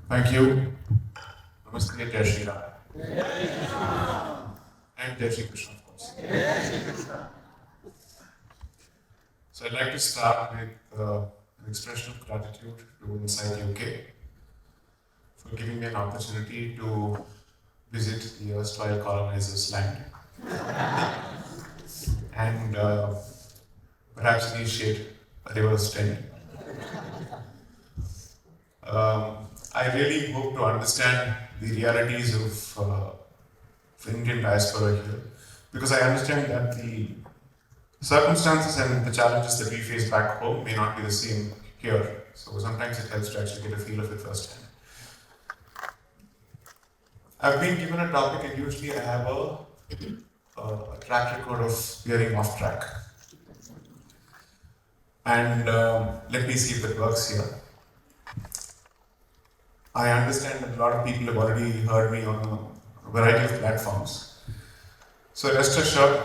Thank you. Namaste, Jai Shri Ram. And Jai Shri Krishna, of course. So I'd like to start with an expression of gratitude to Sai Deepak for giving me an opportunity to visit the erstwhile colonizers' land and perhaps initiate a reverse trend. I really hope to understand the realities of the Indian diaspora here, because I understand that the circumstances and the challenges that we face back home may not be the same here. So sometimes it helps to actually get a feel of it firsthand. I've been given a topic and usually I have a track record of veering off track. And let me see if it works here. I understand that a lot of people have already heard me on a variety of platforms. So rest assured,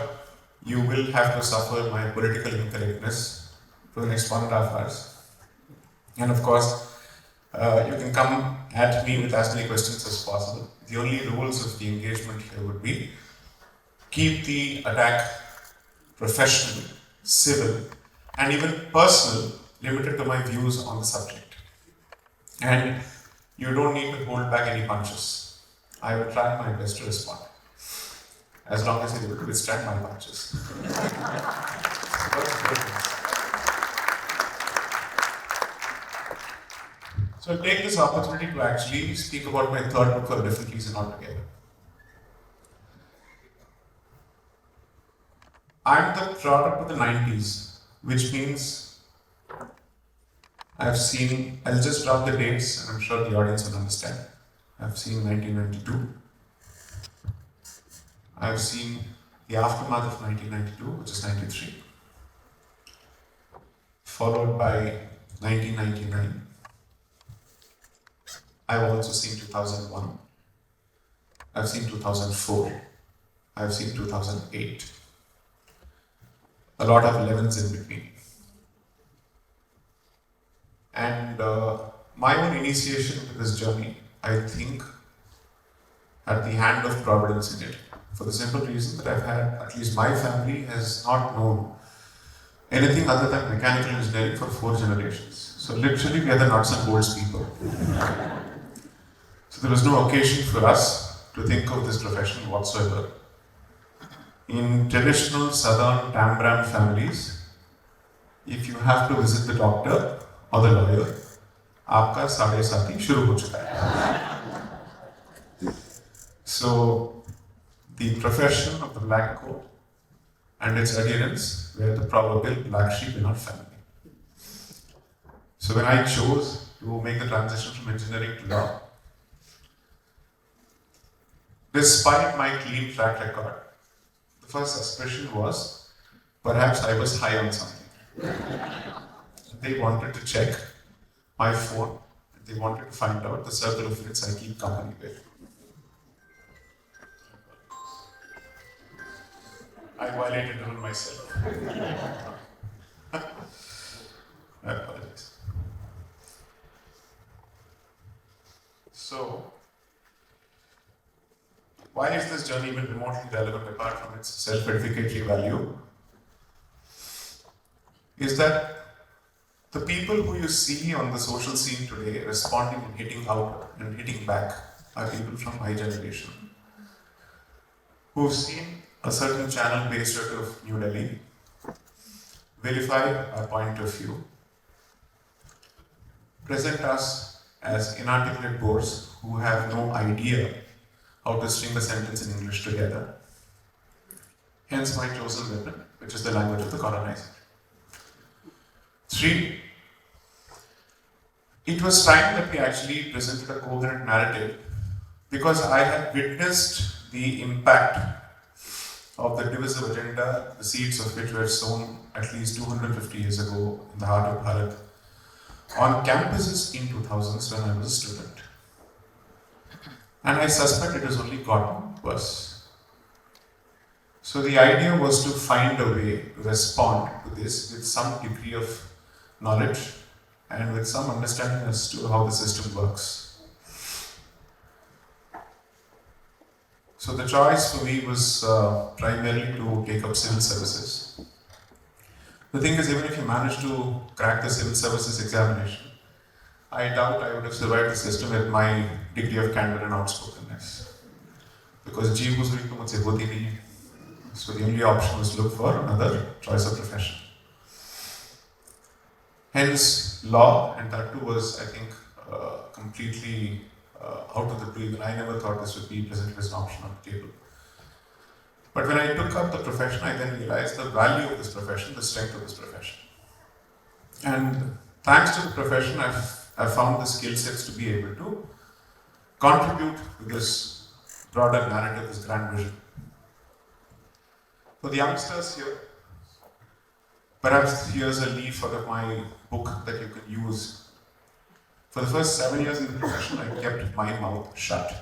you will have to suffer my political incorrectness for the next 1.5 hours. And of course, you can come at me with as many questions as possible. The only rules of the engagement here would be keep the attack professional, civil, and even personal, limited to my views on the subject. And you don't need to hold back any punches. I will try my best to respond, as long as you're able to withstand my punches. So I'll take this opportunity to actually speak about my third book for a different reason altogether. I'm the product of the 90s, which means I've seen, I'll just drop the dates and I'm sure the audience will understand. I've seen 1992. I've seen the aftermath of 1992, which is 93. Followed by 1999. I've also seen 2001. I've seen 2004. I've seen 2008. A lot of 11s in between. And my own initiation into this journey, I think, had the hand of Providence in it. For the simple reason that I've had, at least my family has not known anything other than mechanical engineering for 4 generations. So literally we are the nuts and bolts people. So there was no occasion for us to think of this profession whatsoever. In traditional southern Tambram families, if you have to visit the doctor or the lawyer, आपका 7:30 शुरू हो चुका है. So the profession of the black coat and its adherents were the proverbial black sheep in our family. So when I chose to make the transition from engineering to law, despite my clean track record, the first suspicion was perhaps I was high on something. They wanted to check my phone. They wanted to find out the circle of friends I keep company with. I violated the rule myself. I apologize. So, why is this journey even remotely relevant apart from its self-edificatory value? Is that the people who you see on the social scene today responding and hitting out and hitting back are people from my generation who've seen a certain channel based out of New Delhi vilify our point of view, present us as inarticulate bores who have no idea how to string the sentence in English together. Hence my chosen weapon, which is the language of the colonizer. 3. It was time that we actually presented a coherent narrative because I had witnessed the impact of the divisive agenda, the seeds of which were sown at least 250 years ago in the heart of Bharat, on campuses in 2000s when I was a student. And I suspect it has only gotten worse. So the idea was to find a way to respond to this with some degree of knowledge and with some understanding as to how the system works. So the choice for me was primarily to take up civil services. The thing is, even if you manage to crack the civil services examination, I doubt I would have survived the system with my degree of candor and outspokenness. Because Jeev was doing mujhe hoti nahi hai. So the only option was to look for another choice of profession. Hence, law, and that too was, I think, completely out of the blue. Even I never thought this would be presented as an option on the table. But when I took up the profession, I then realized the value of this profession, the strength of this profession. And thanks to the profession, I've found the skill sets to be able to contribute to this broader narrative, this grand vision. For the youngsters here, perhaps here's a leaf out of my book that you can use. For the first 7 years in the profession, I kept my mouth shut.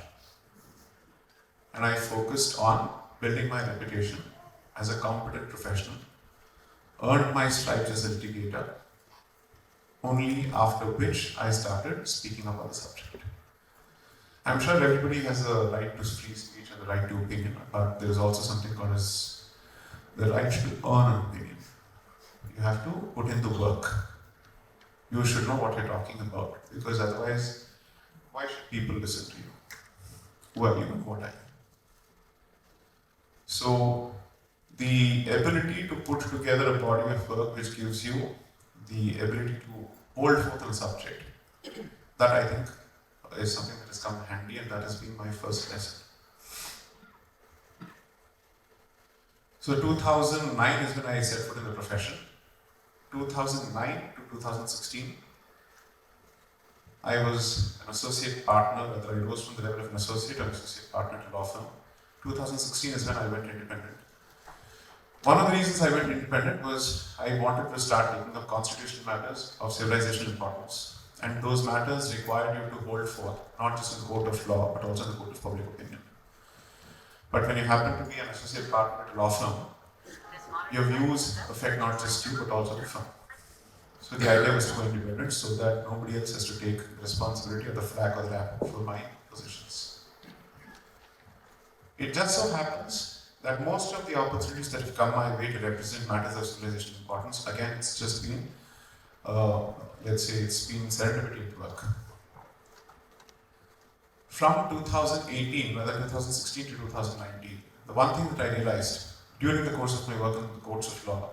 And I focused on building my reputation as a competent professional, earned my stripes as a litigator, only after which I started speaking about the subject. I'm sure everybody has a right to free speech and the right to opinion, but there is also something called as the right to earn an opinion. You have to put in the work. You should know what you're talking about, because otherwise, why should people listen to you? Who are you and what are you? So, the ability to put together a body of work which gives you the ability to hold forth on a subject, that I think is something that has come handy, and that has been my first lesson. So 2009 is when I set foot in the profession. 2009 to 2016, I was an associate partner, whether I rose from the level of an associate or associate partner at a law firm. 2016 is when I went independent. One of the reasons I went independent was I wanted to start taking up constitutional matters of civilizational importance. And those matters required you to hold forth, not just in the court of law, but also in the court of public opinion. But when you happen to be an associate partner at a law firm, your views affect not just you, but also the firm. So the idea was to go independent so that nobody else has to take the responsibility of the flag or the apple for my positions. It just so happens that most of the opportunities that have come my way to represent matters of civilizational importance, again, it's just been, let's say, it's been serendipity at work. From 2018, rather 2016 to 2019, the one thing that I realized during the course of my work in the courts of law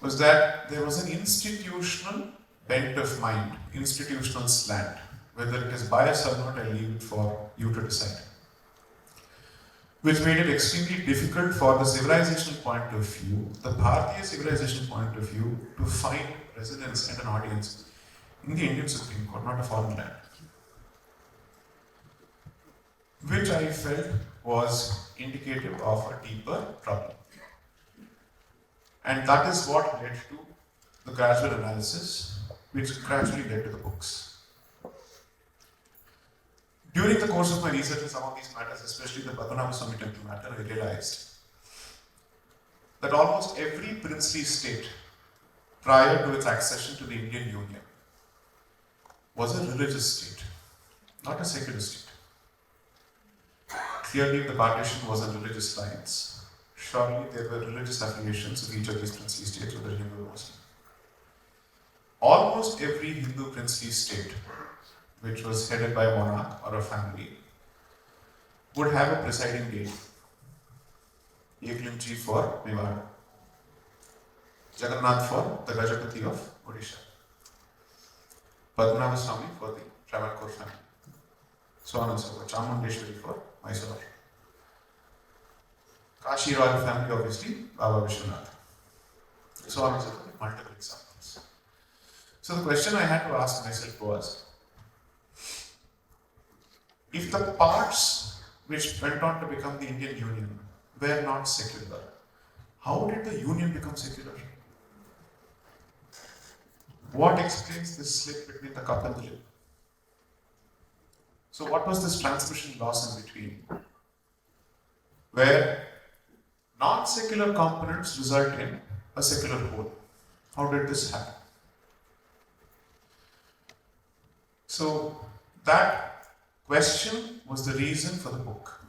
was that there was an institutional bent of mind, institutional slant. Whether it is bias or not, I leave it for you to decide. Which made it extremely difficult for the civilizational point of view, the Bharatiya civilization point of view, to find resonance and an audience in the Indian Supreme Court, not a foreign land. Which I felt was indicative of a deeper problem. And that is what led to the gradual analysis, which gradually led to the books. During the course of my research in some of these matters, especially the Padmanabhaswamy temple matter, I realized that almost every princely state prior to its accession to the Indian Union was a religious state, not a secular state. Clearly, the partition was on religious lines. Surely there were religious affiliations of each of these princely states, whether Hindu or Muslim. Almost every Hindu princely state, which was headed by a monarch or a family, would have a presiding deity. Eklimji for Mewar, Jagannath for the Gajapati of Odisha, Padmanabhaswamy for the Travancore family, so on and so forth, Chamundeshwari for Mysore, Kashi royal family, obviously, Baba Vishwanath, so on and so forth, multiple examples. So the question I had to ask myself was, if the parts which went on to become the Indian Union were not secular, how did the Union become secular? What explains this slip between the cup and the lip? So what was this transmission loss in between? Where non-secular components result in a secular whole. How did this happen? So that question was the reason for the book.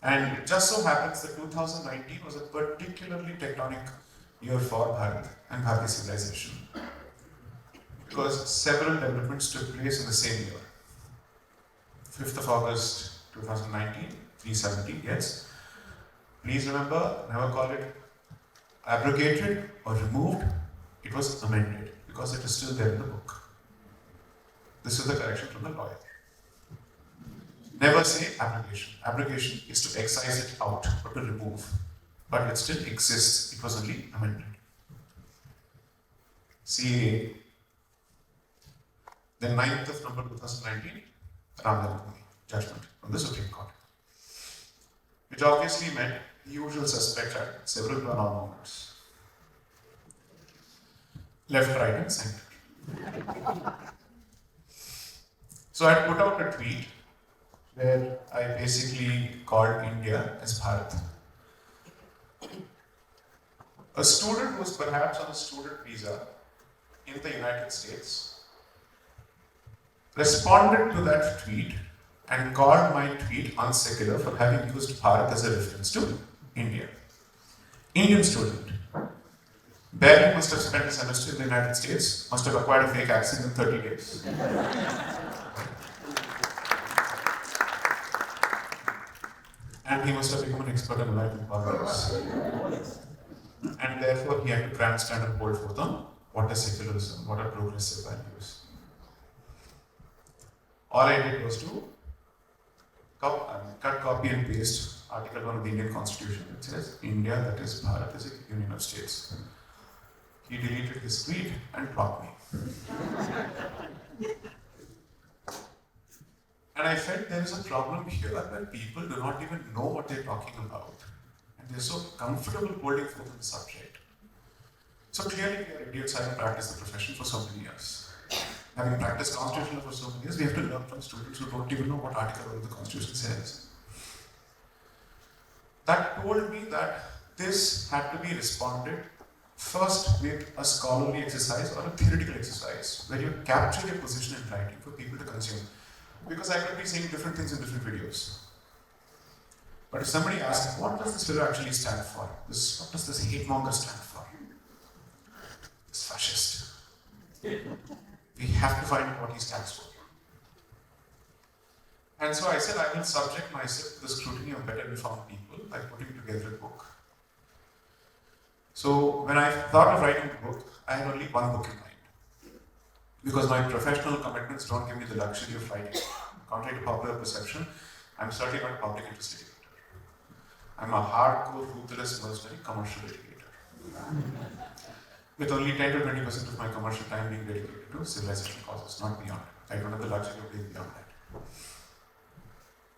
And it just so happens that 2019 was a particularly tectonic year for Bharat and Bharati civilization, because several developments took place in the same year. 5th of August 2019, 370, yes. Please remember, never call it abrogated or removed, it was amended because it is still there in the book. This is the correction from the lawyer. Never say abrogation. Abrogation is to excise it out or to remove, but it still exists, it was only amended. CAA, then 9th of November 2019, Ramdevani judgment from the Supreme Court, which obviously meant the usual suspect had several run-on moments. Left, right, and center. So I put out a tweet where I basically called India as Bharat. A student who was perhaps on a student visa in the United States responded to that tweet and called my tweet unsecular for having used Bharat as a reference to India. Indian student. Barely must have spent a semester in the United States, must have acquired a fake accent in 30 days. And he must have become an expert in American politics. And therefore he had to grandstand and hold forth on what is secularism, what are progressive values. All I did was to cut, copy and paste Article 1 of the Indian Constitution. It says, India, that is Bharat, is a union of states. He deleted his tweet and blocked me. And I felt there is a problem here where people do not even know what they're talking about. And they're so comfortable holding forth on the subject. So clearly we are idiots having practiced the profession for so many years. Having practiced constitution for so many years, we have to learn from students who don't even know what article of the constitution says. That told me that this had to be responded first with a scholarly exercise or a theoretical exercise, where you capture your position in writing for people to consume. Because I could be saying different things in different videos. But if somebody asks, what does this fellow actually stand for? What does this hate monger stand for? This fascist. We have to find out what he stands for. And so I said, I will subject myself to the scrutiny of better informed people by putting together a book. So when I thought of writing the book, I had only one book in mind. Because my professional commitments don't give me the luxury of writing. Contrary to popular perception, I'm certainly not a public interest litigator. I'm a hardcore, ruthless, mercenary commercial litigator. With only 10 to 20% of my commercial time being dedicated to civilizational causes, not beyond. I don't have the luxury of being beyond that.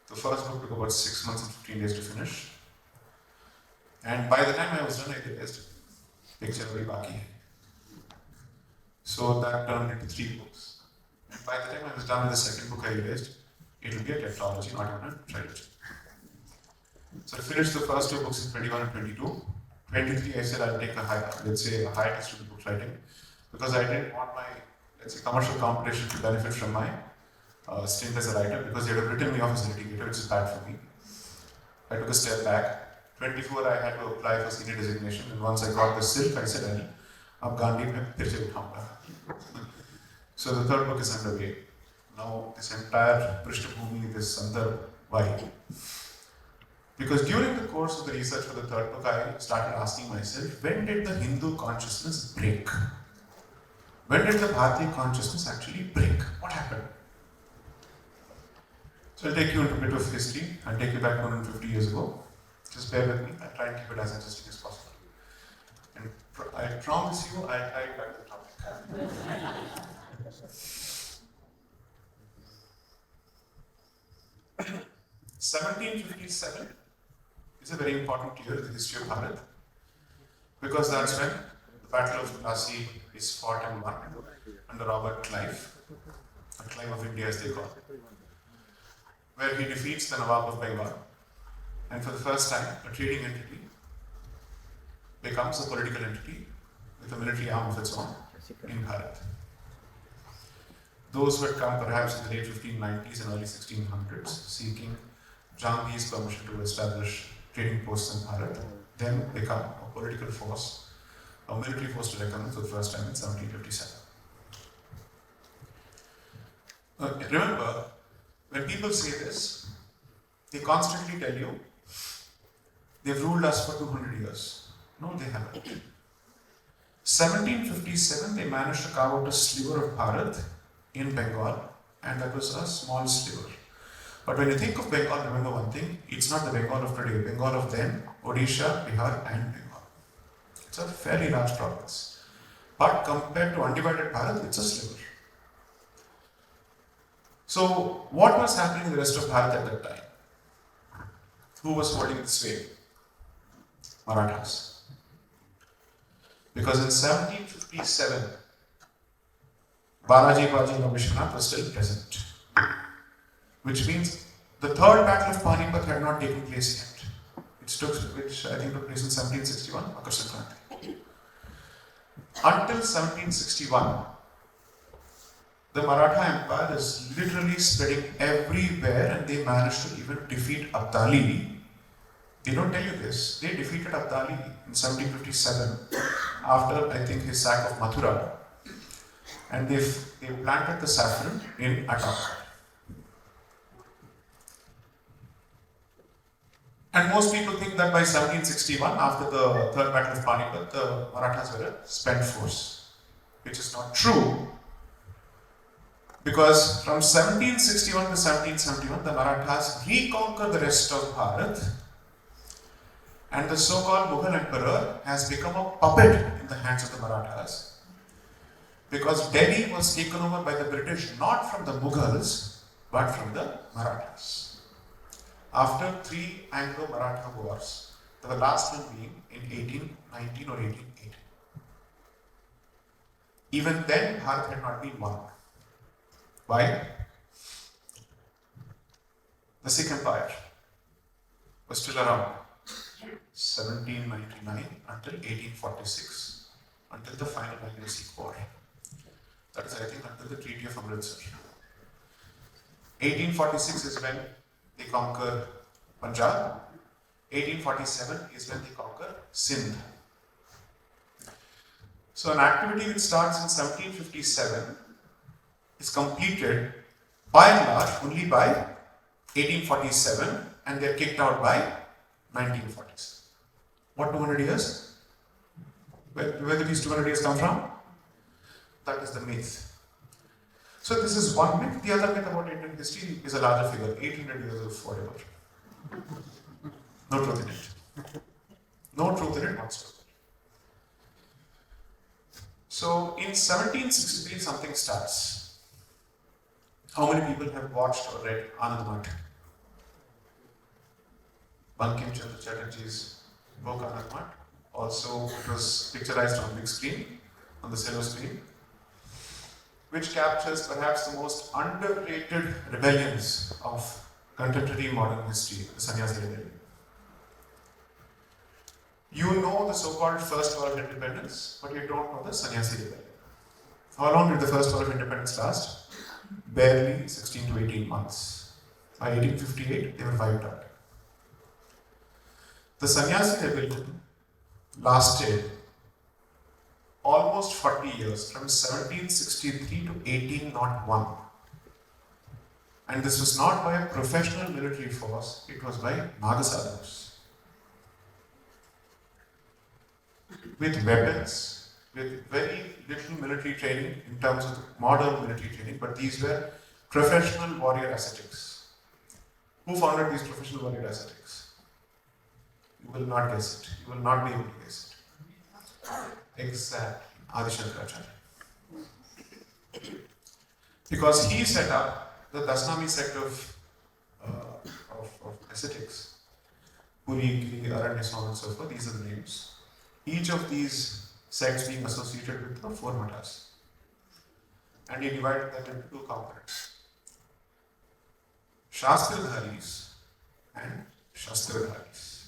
The first book took about 6 months and 15 days to finish. And by the time I was done, I realized, picture bhi baki hai. So that turned into 3 books. And by the time I was done with the second book, I realized it will be a tetralogy, not even a trilogy. So I finished the first 2 books in 21 and 22. 23, I said I'll take a hiatus to the book writing, because I didn't want my, commercial competition to benefit from my stint as a writer, because they would have written me off as a litigator, which is bad for me. I took a step back. 24, I had to apply for senior designation, and once I got the silk, I said, I'll Gandhi mein phir se uthaunga. So the third book is underway. Now this entire Prishtabhumi, this Sandarbh, why? Because during the course of the research for the third book, I started asking myself, when did the Hindu consciousness break? When did the Bharatiya consciousness actually break? What happened? So I'll take you into a bit of history. I'll take you back 150 years ago. Just bear with me. I'll try and keep it as interesting as possible. And I promise you, I'll tie it back to the topic. 1757 is a very important year in the history of Bharat, because that's when the Battle of Plassey is fought and won under Robert Clive, or Clive of India as they call it. where he defeats the Nawab of Bengal, and for the first time, a trading entity becomes a political entity with a military arm of its own in Bharat. Those who had come perhaps in the late 1590s and early 1600s seeking Jahangir's permission to establish trading posts in Bharat then become a political force, a military force to reckon with for the first time in 1757. Remember, when people say this, they constantly tell you they've ruled us for 200 years. No, they haven't. 1757, they managed to carve out a sliver of Bharat in Bengal, and that was a small sliver. But when you think of Bengal, remember one thing, it's not the Bengal of today. Bengal of then, Odisha, Bihar, and Bengal. It's a fairly large province. But compared to undivided Bharat, it's a sliver. So, what was happening in the rest of Bharat at that time? Who was holding the sway? Marathas. Because in 1757, Balaji Baji and Vishwanath was still present. Which means the third battle of Panipat had not taken place yet. Which I think took place in 1761, Makar Sankranti. Until 1761, the Maratha Empire is literally spreading everywhere, and they managed to even defeat Abdali. They don't tell you this. They defeated Abdali in 1757 after, I think, his sack of Mathura. And they planted the saffron in Attack. And most people think that by 1761, after the Third Battle of Panipat, the Marathas were a spent force, which is not true. Because from 1761 to 1771, the Marathas reconquer the rest of Bharat, and the so-called Mughal emperor has become a puppet in the hands of the Marathas. Because Delhi was taken over by the British not from the Mughals, but from the Marathas. After 3 Anglo-Maratha wars, the last one being in 1819 or 1880. Even then, Bharat had not been won. Why? The Sikh Empire was still around 1799 until 1846, until the final Anglo-Sikh War. That is, I think, until the Treaty of Amritsar. 1846 is when they conquer Punjab. 1847 is when they conquer Sindh. So an activity which starts in 1757 is completed by and large only by 1847, and they're kicked out by 1947. What 200 years? Where do these 200 years come from? That is the myth. So this is one myth. The other myth about Indian history is a larger figure, 800 years of whatever. No truth in it. No truth in it whatsoever. So in 1763 something starts. How many people have watched or read Anand Math? Bankim Chandra Chatterjee's book Anand Math. Also, it was picturized on big screen, on the silver screen, which captures perhaps the most underrated rebellions of contemporary modern history, the Sannyasi rebellion. You know the so-called First War of Independence, but you don't know the Sannyasi rebellion. How long did the First War of Independence last? Barely 16 to 18 months. By 1858, they were wiped out. The Sannyasi rebellion lasted almost 40 years, from 1763 to 1801. And this was not by a professional military force, it was by Nagasadhus. With weapons, with very little military training in terms of modern military training, but these were professional warrior ascetics. Who founded these professional warrior ascetics? You will not guess it. You will not be able to guess it. Exactly. Adi Shankaracharya. Because he set up the Dasnami sect of ascetics. Puri, Giri, Aranya, so on and so forth. These are the names. Each of these sects being associated with the 4 matas. And he divided them into 2 components. Shastradharis and Shastradharis.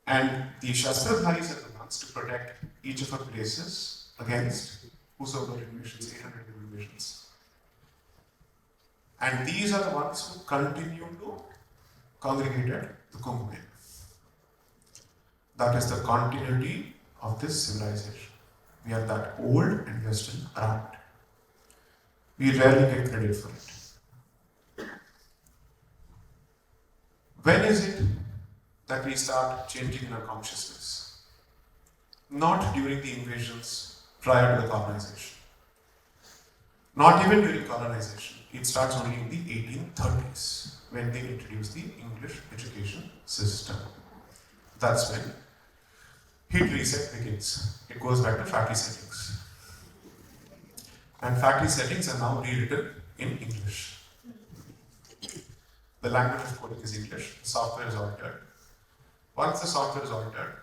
And the Shastradharis are the ones to protect each of our places against whosoever invasions, 800 invasions. And these are the ones who continue to congregate at the Kumbh Mela. That is the continuity of this civilization. We are that old and we are still around. We rarely get credit for it. When is it that we start changing in our consciousness? Not during the invasions prior to the colonization. Not even during colonization. It starts only in the 1830s when they introduced the English education system. That's when hit reset begins. It goes back to factory settings. And factory settings are now rewritten in English. The language of coding is English, the software is altered. Once the software is altered,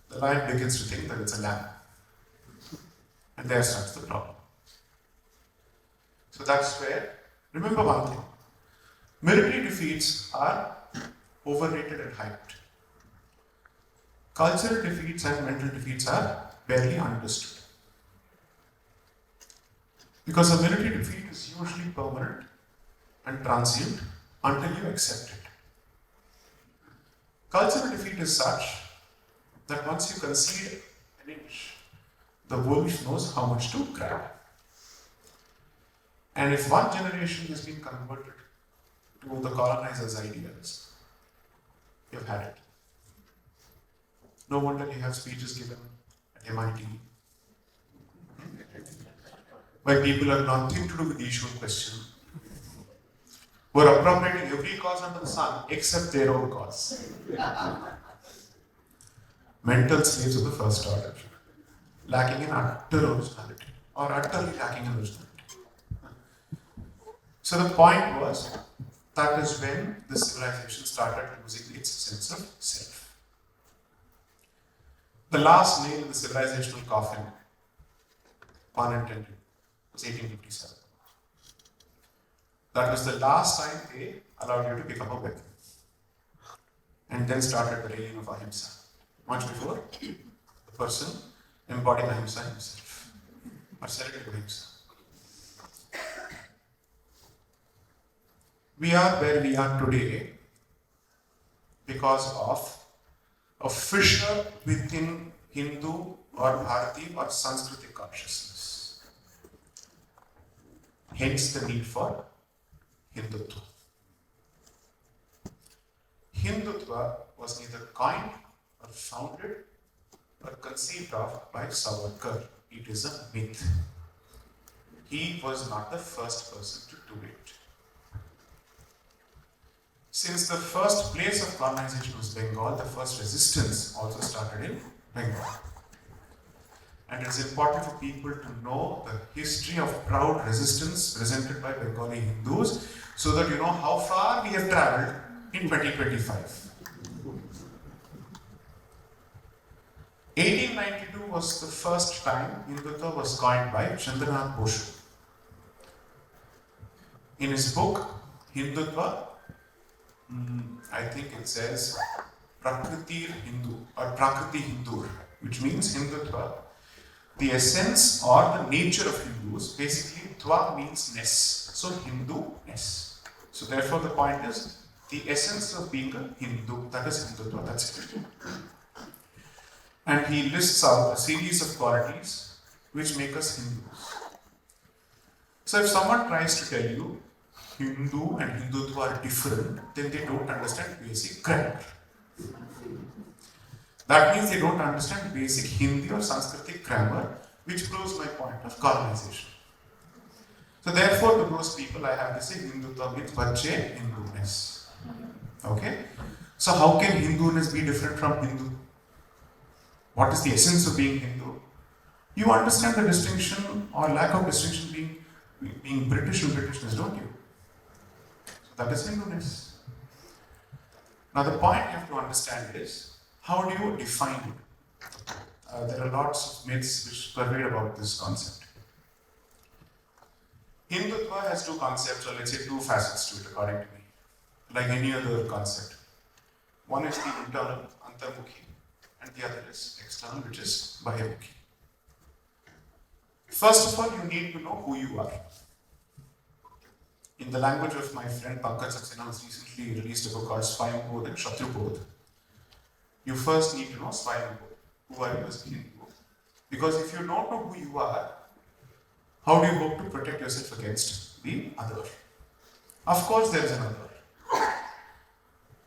the lion begins to think that it's a lamb. And there starts the problem. So that's where, remember one thing, military defeats are overrated and hyped. Cultural defeats and mental defeats are barely understood. Because a military defeat is usually permanent and transient until you accept it. Cultural defeat is such that once you concede an inch, the wolf knows how much to grab. And if one generation has been converted to the colonizers' ideas, you've had it. No wonder you have speeches given at MIT by people who have nothing to do with the issue in question, who are appropriating every cause under the sun except their own cause. Mental slaves of the first order, lacking in utter originality, or utterly lacking in originality. So the point was, that is when the civilization started losing its sense of self. The last nail in the civilizational coffin, pun intended, was 1857. That was the last time they allowed you to become a weapon. And then started the reign of ahimsa. Much before, the person embodied ahimsa himself, or selected ahimsa. We are where we are today because of a fissure within Hindu or Bharati or Sanskritic consciousness. Hence the need for Hindutva. Hindutva was neither coined or founded or conceived of by Savarkar. It is a myth. He was not the first person to do it. Since the first place of colonization was Bengal, the first resistance also started in Bengal. And it's important for people to know the history of proud resistance presented by Bengali Hindus so that you know how far we have travelled in 2025. 1892 was the first time Hindutva was coined by Chandranath Boshu. In his book, Hindutva, I think it says Prakriti Hindu or Prakriti Hindur, which means Hindutva. The essence or the nature of Hindus, basically Tva means ness, so Hindu-ness. So therefore the point is the essence of being a Hindu, that is Hindutva, that's it. And he lists out a series of qualities which make us Hindus. So if someone tries to tell you Hindu and Hindutva are different, then they don't understand basic grammar. That means they don't understand basic Hindi or Sanskritic grammar, which proves my point of colonization. So therefore, to those people, I have to say Hindutva means Vache Hinduness. Okay? So how can Hinduness be different from Hindu? What is the essence of being Hindu? You understand the distinction or lack of distinction being British and Britishness, don't you? So that is Hinduness. Now the point you have to understand is, how do you define it? There are lots of myths which pervade about this concept. Hindutva has two concepts, or let's say two facets to it, according to me, like any other concept. One is the internal, antarmukhi, and the other is external, which is bahirmukhi. First of all, you need to know who you are. In the language of my friend Pankaj Saxena, who's recently released a book called Swayambodh and Shatrubodh, you first need to know Swayambodh. Who are you as a Hindu? Because if you don't know who you are, how do you hope to protect yourself against the other? Of course, there is another.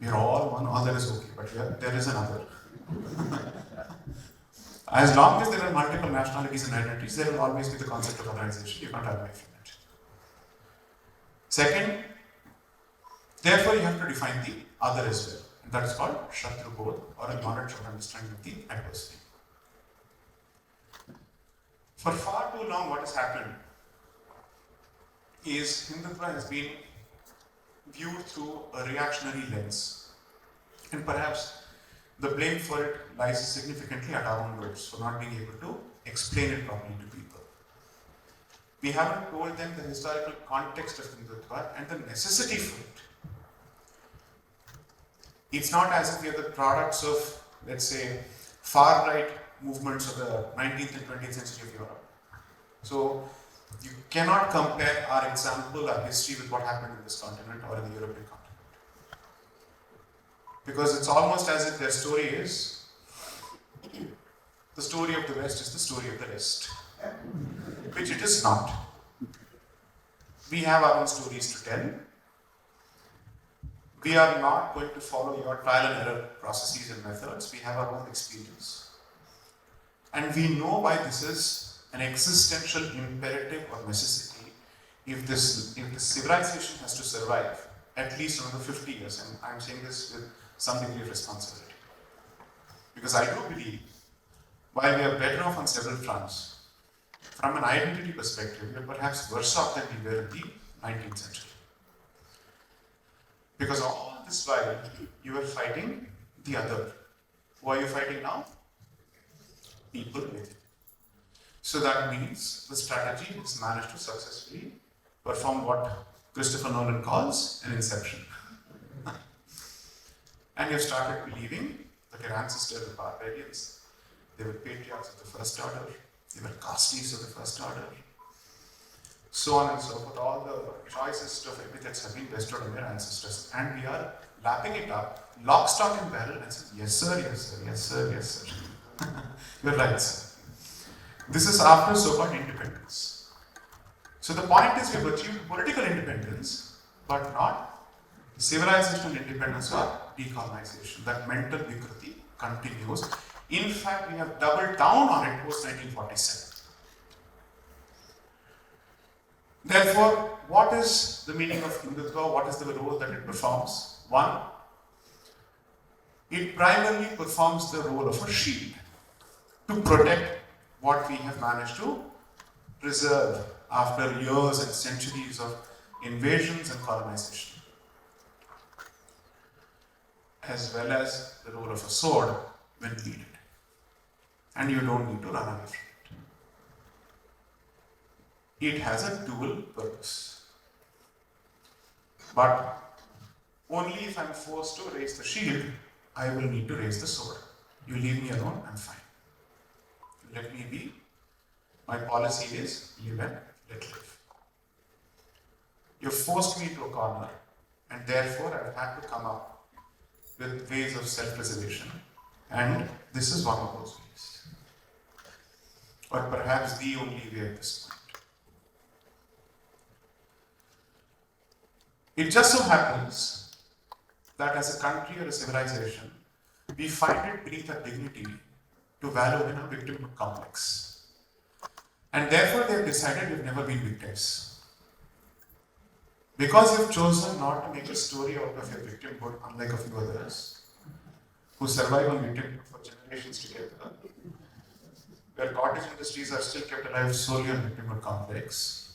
We are all one, all that is okay, but there is another. As long as there are multiple nationalities and identities, there will always be the concept of organization. You can't run away from it. Second, therefore, you have to define the other as well. And that is called Shatrubodh, or a knowledge or understanding of the adversary. For far too long, what has happened is Hindutva has been viewed through a reactionary lens. And perhaps the blame for it lies significantly at our own roots for not being able to explain it properly to people. We haven't told them the historical context of Hindutva and the necessity for it. It's not as if we are the products of, let's say, far-right movements of the 19th and 20th century of Europe. So, you cannot compare our example, our history with what happened in this continent or in the European continent. Because it's almost as if their story is, the story of the West is the story of the West. Which it is not. We have our own stories to tell. We are not going to follow your trial and error processes and methods. We have our own experience. And we know why this is an existential imperative or necessity if this civilization has to survive at least another 50 years. And I'm saying this with some degree of responsibility. Because I do believe, while we are better off on several fronts, from an identity perspective, we are perhaps worse off than we were in the 19th century. Because all this while, you are fighting the other. Who are you fighting now? People with it. So that means the strategy has managed to successfully perform what Christopher Nolan calls an inception. And you've started believing that your ancestors were barbarians, they were patriarchs of the first order, they were castes of the first order, so on and so forth. All the choicest of epithets have been bestowed on their ancestors. And we are lapping it up, lock, stock, and barrel, and say, yes, sir, yes, sir, yes, sir, yes, sir. You're right, sir. This is after so-called independence. So the point is, we've achieved political independence, but not civilizational independence or decolonization. That mental vikriti continues. In fact, we have doubled down on it post-1947. Therefore, what is the meaning of Hindutva? What is the role that it performs? One, it primarily performs the role of a shield to protect what we have managed to preserve after years and centuries of invasions and colonization, as well as the role of a sword when needed. And you don't need to run away from it. It has a dual purpose. But only if I'm forced to raise the shield, I will need to raise the sword. You leave me alone, I'm fine. Let me be. My policy is live and let live. You've forced me to a corner, and therefore I've had to come up with ways of self-preservation. And this is one of those ways. Or perhaps the only way at this point. It just so happens that as a country or a civilization, we find it beneath our dignity to wallow in a victimhood complex. And therefore they've decided we've never been victims. Because you've chosen not to make a story out of your victimhood, unlike a few others, who survive on victimhood for generations together, where cottage industries are still kept alive solely on victimhood complex,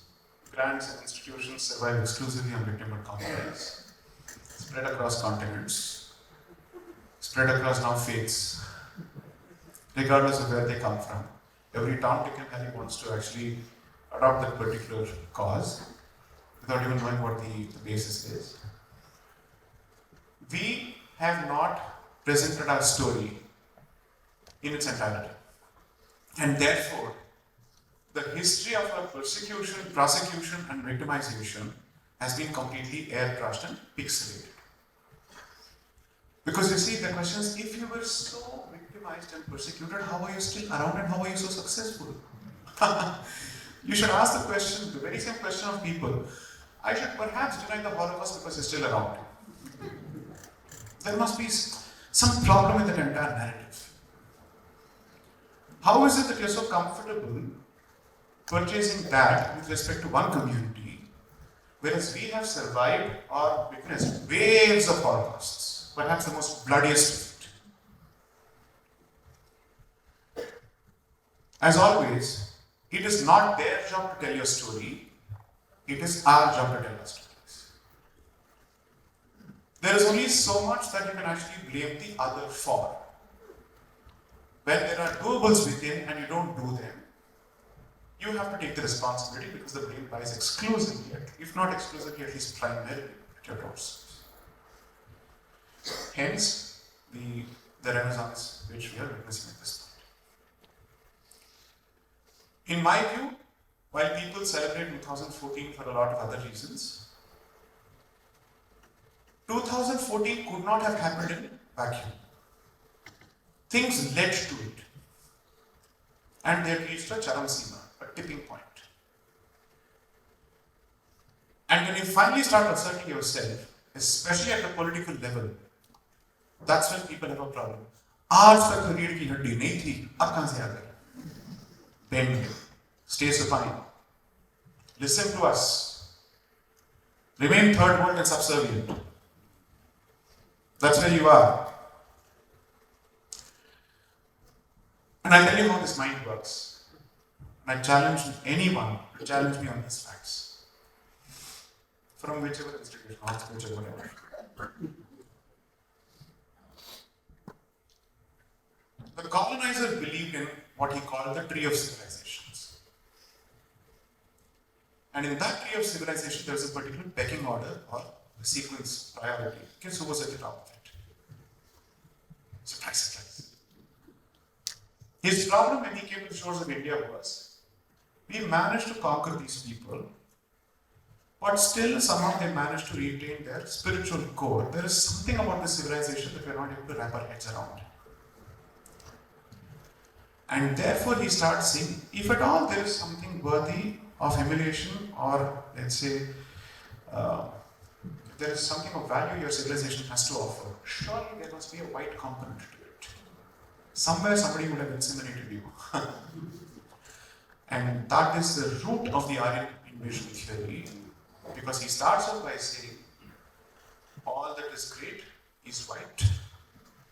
brands and institutions survive exclusively on victimhood complex, spread across continents, spread across now faiths, regardless of where they come from. Every town, Dick and Harry wants to actually adopt that particular cause. without even knowing what the basis is. We have not presented our story in its entirety. And therefore, the history of our persecution, prosecution, and victimization has been completely airbrushed and pixelated. Because you see, the question is, if you were so victimized and persecuted, how are you still around and how are you so successful? You should ask the question, the very same question of people. I should perhaps deny the Holocaust because you're still around. There must be some problem with that entire narrative. How is it that you're so comfortable purchasing that with respect to one community, whereas we have survived or witnessed waves of holocausts, perhaps the most bloodiest of it? As always, it is not their job to tell your story, it is our job to tell our stories. There is only so much that you can actually blame the other for. When there are doables within and you don't do them, you have to take the responsibility because the blame lies exclusively, if not exclusively, at least primarily at your doorsteps. Hence, the renaissance which we are witnessing at this point. In my view, while people celebrate 2014 for a lot of other reasons, 2014 could not have happened in vacuum. Things led to it. And they reached a charam sima, a tipping point. And when you finally start asserting yourself, especially at the political level, that's when people have a problem. आज तक रीढ़ की हड्डी नहीं थी, अब कहां से आ गई? Bend, stay supine. Listen to us. Remain third world and subservient. That's where you are. And I'll tell you how this mind works. And I challenge anyone to challenge me on these facts. From whichever institution, whichever whatever. The colonizer believed in what he called the tree of civilizations. And in that tree of civilization, there is a particular pecking order or a sequence priority. Guess who was at the top of it? Surprise, surprise. His problem when he came to the shores of India was, we managed to conquer these people, but still somehow they managed to retain their spiritual core. There is something about this civilization that we are not able to wrap our heads around. And therefore he starts saying, if at all there is something worthy of emulation, or let's say, there is something of value your civilization has to offer, surely there must be a white component to it. Somewhere somebody would have inseminated you. And that is the root of the Aryan invasion theory, because he starts off by saying, all that is great is white,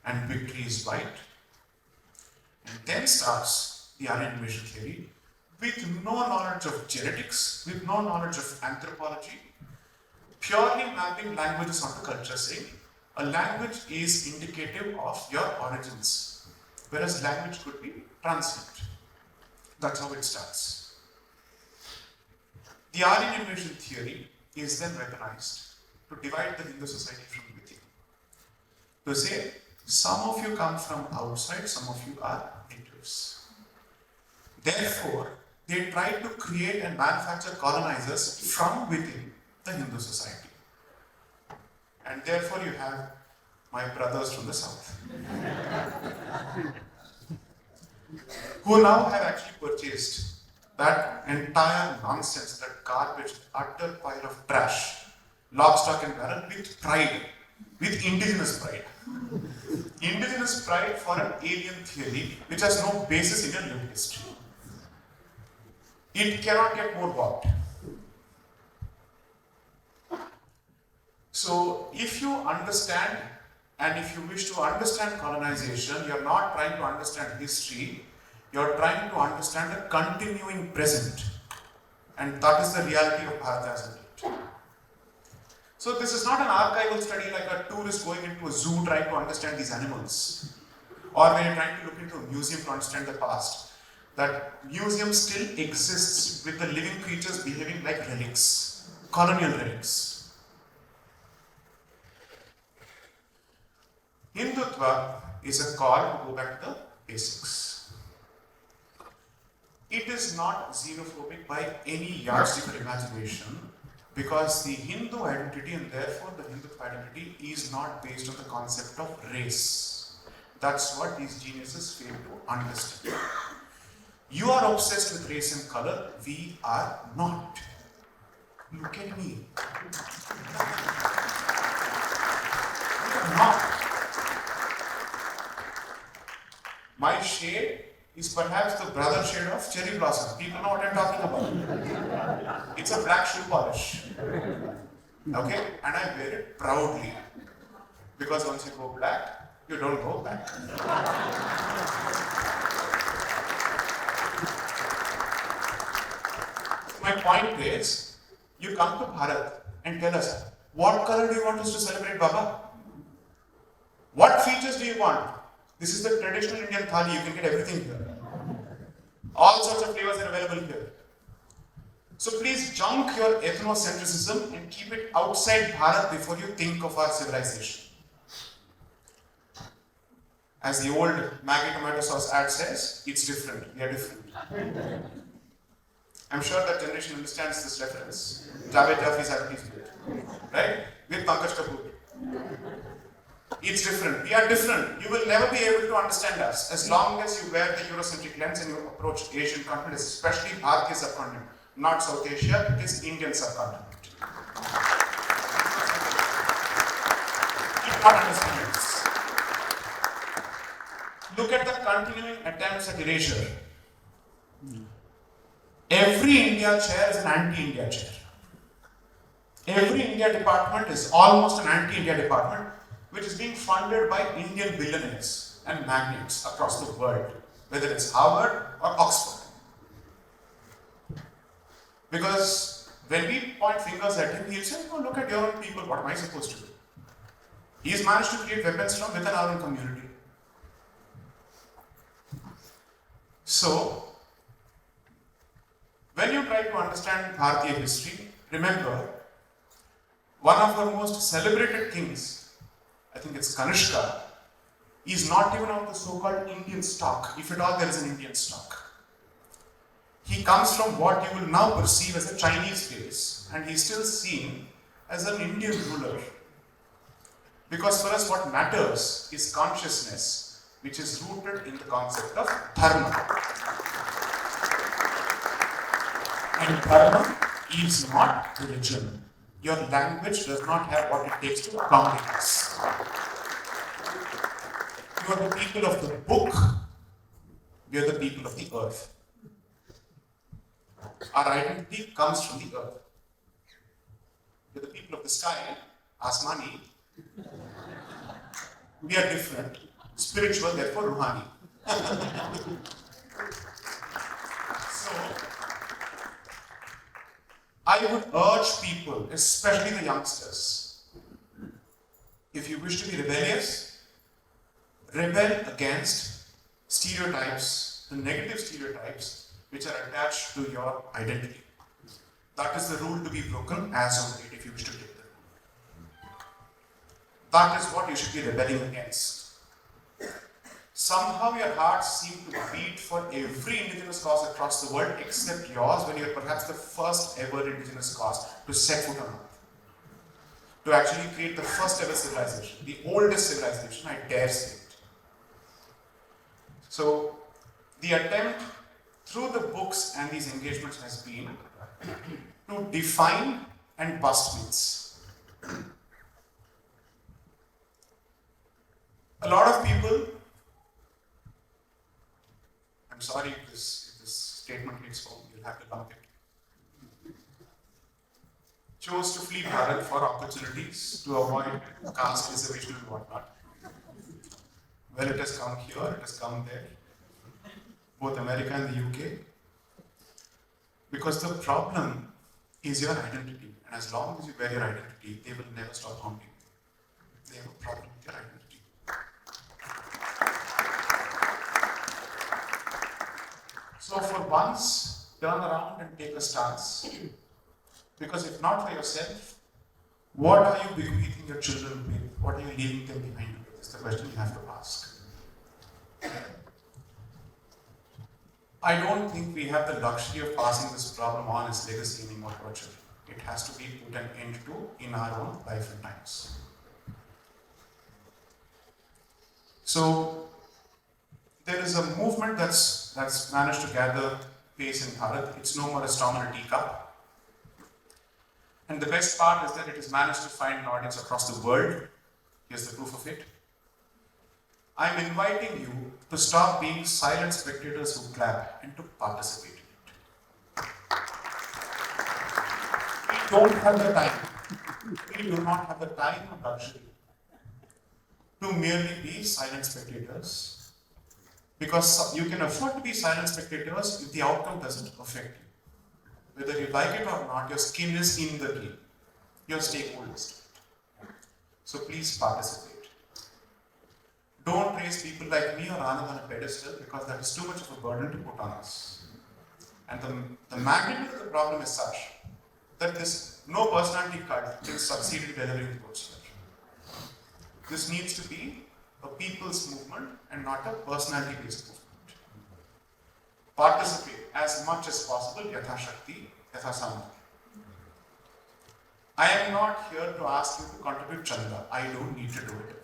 and victory is white. And then starts the Aryan invasion theory with no knowledge of genetics, with no knowledge of anthropology, purely mapping languages onto culture, saying a language is indicative of your origins, whereas language could be transient. That's how it starts. The Aryan invasion theory is then weaponized to divide the Hindu society from within. To say, some of you come from outside, some of you are natives. Therefore, they try to create and manufacture colonizers from within the Hindu society. And therefore you have my brothers from the south, who now have actually purchased that entire nonsense, that garbage, utter pile of trash, lock, stock and barrel, with pride, with indigenous pride. Indigenous pride for an alien theory which has no basis in your lived history. It cannot get more warped. So, if you understand, and if you wish to understand colonization, you are not trying to understand history, you are trying to understand the continuing present. And that is the reality of Bharat as it. So this is not an archival study like a tourist going into a zoo trying to understand these animals. Or when you're trying to look into a museum to understand the past. That museum still exists with the living creatures behaving like relics. colonial relics. Hindutva is a call to go back to the basics. It is not xenophobic by any yardstick or imagination, because the Hindu identity and therefore the Hindutva identity is not based on the concept of race. That's what these geniuses fail to understand. You are obsessed with race and color, we are not. Look at me. We are not. My shade is perhaps the brother shade of cherry blossom. People know what I'm talking about. It's a black shoe polish. Okay? And I wear it proudly. Because once you go black, you don't go back. My point is, you come to Bharat and tell us, what color do you want us to celebrate, Baba? What features do you want? This is the traditional Indian thali, you can get everything here. All sorts of flavors are available here. So please junk your ethnocentrism and keep it outside Bharat before you think of our civilization. As the old Maggi tomato sauce ad says, it's different, we are different. I'm sure that generation understands this reference. Javed Jaffri's advertisement, right? With Pankaj Kapoor. It's different. We are different. You will never be able to understand us as long as you wear the Eurocentric lens and you approach Asian continents, especially Bharatiya subcontinent, not South Asia, it is Indian subcontinent. You cannot understand this. Look at the continuing attempts at erasure. Every India chair is an anti-India chair. Every India department is almost an anti-India department, which is being funded by Indian billionaires and magnates across the world, whether it's Harvard or Oxford. Because when we point fingers at him, he'll say, oh, look at your own people, what am I supposed to do? He's managed to create weapons from within our own community. So, when you try to understand Bharatiya history, remember, one of our most celebrated kings, I think it's Kanishka, is not even of the so-called Indian stock, if at all there is an Indian stock. He comes from what you will now perceive as a Chinese race, and he's still seen as an Indian ruler. Because for us what matters is consciousness, which is rooted in the concept of dharma. And dharma is not religion. Your language does not have what it takes to accommodate us. You are the people of the book, we are the people of the earth. Our identity comes from the earth. We are the people of the sky, Asmani. We are different, spiritual, therefore Ruhani. So, I would urge people, especially the youngsters, if you wish to be rebellious, rebel against stereotypes, the negative stereotypes which are attached to your identity. That is the rule to be broken as on date if you wish to take the rule. That is what you should be rebelling against. Somehow your hearts seem to beat for every indigenous cause across the world except yours, when you are perhaps the first ever indigenous cause to set foot on earth. To actually create the first ever civilization, the oldest civilization, I dare say it. So, the attempt through the books and these engagements has been to define and bust myths. A lot of people, I'm sorry if this statement hits home, you'll have to lump it, chose to flee Bharat for opportunities to avoid caste reservation and whatnot. Well, it has come here, it has come there, both America and the UK, because the problem is your identity, and as long as you wear your identity, they will never stop haunting you. They have a problem with your identity. So for once, turn around and take a stance. Because if not for yourself, what are you bequeathing your children with? What are you leaving them behind with? Is the question you have to ask. I don't think we have the luxury of passing this problem on as legacy anymore to our children. It has to be put an end to in our own life and times. So there is a movement that's managed to gather pace in Bharat. It's no more a storm in a teacup. And the best part is that it has managed to find an audience across the world. Here's the proof of it. I'm inviting you to stop being silent spectators who clap and to participate in it. We don't have the time. We do not have the time or luxury to merely be silent spectators, because you can afford to be silent spectators if the outcome doesn't affect you. Whether you like it or not, your skin is in the game. Your stakeholders. So please participate. Don't raise people like me or Anand on a pedestal, because that is too much of a burden to put on us. And the magnitude of the problem is such that this no personality cult can succeed in delivering the goods here. This needs to be a people's movement and not a personality-based movement. Participate as much as possible, yatha shakti, yatha samdhi. I am not here to ask you to contribute chanda. I don't need to do it.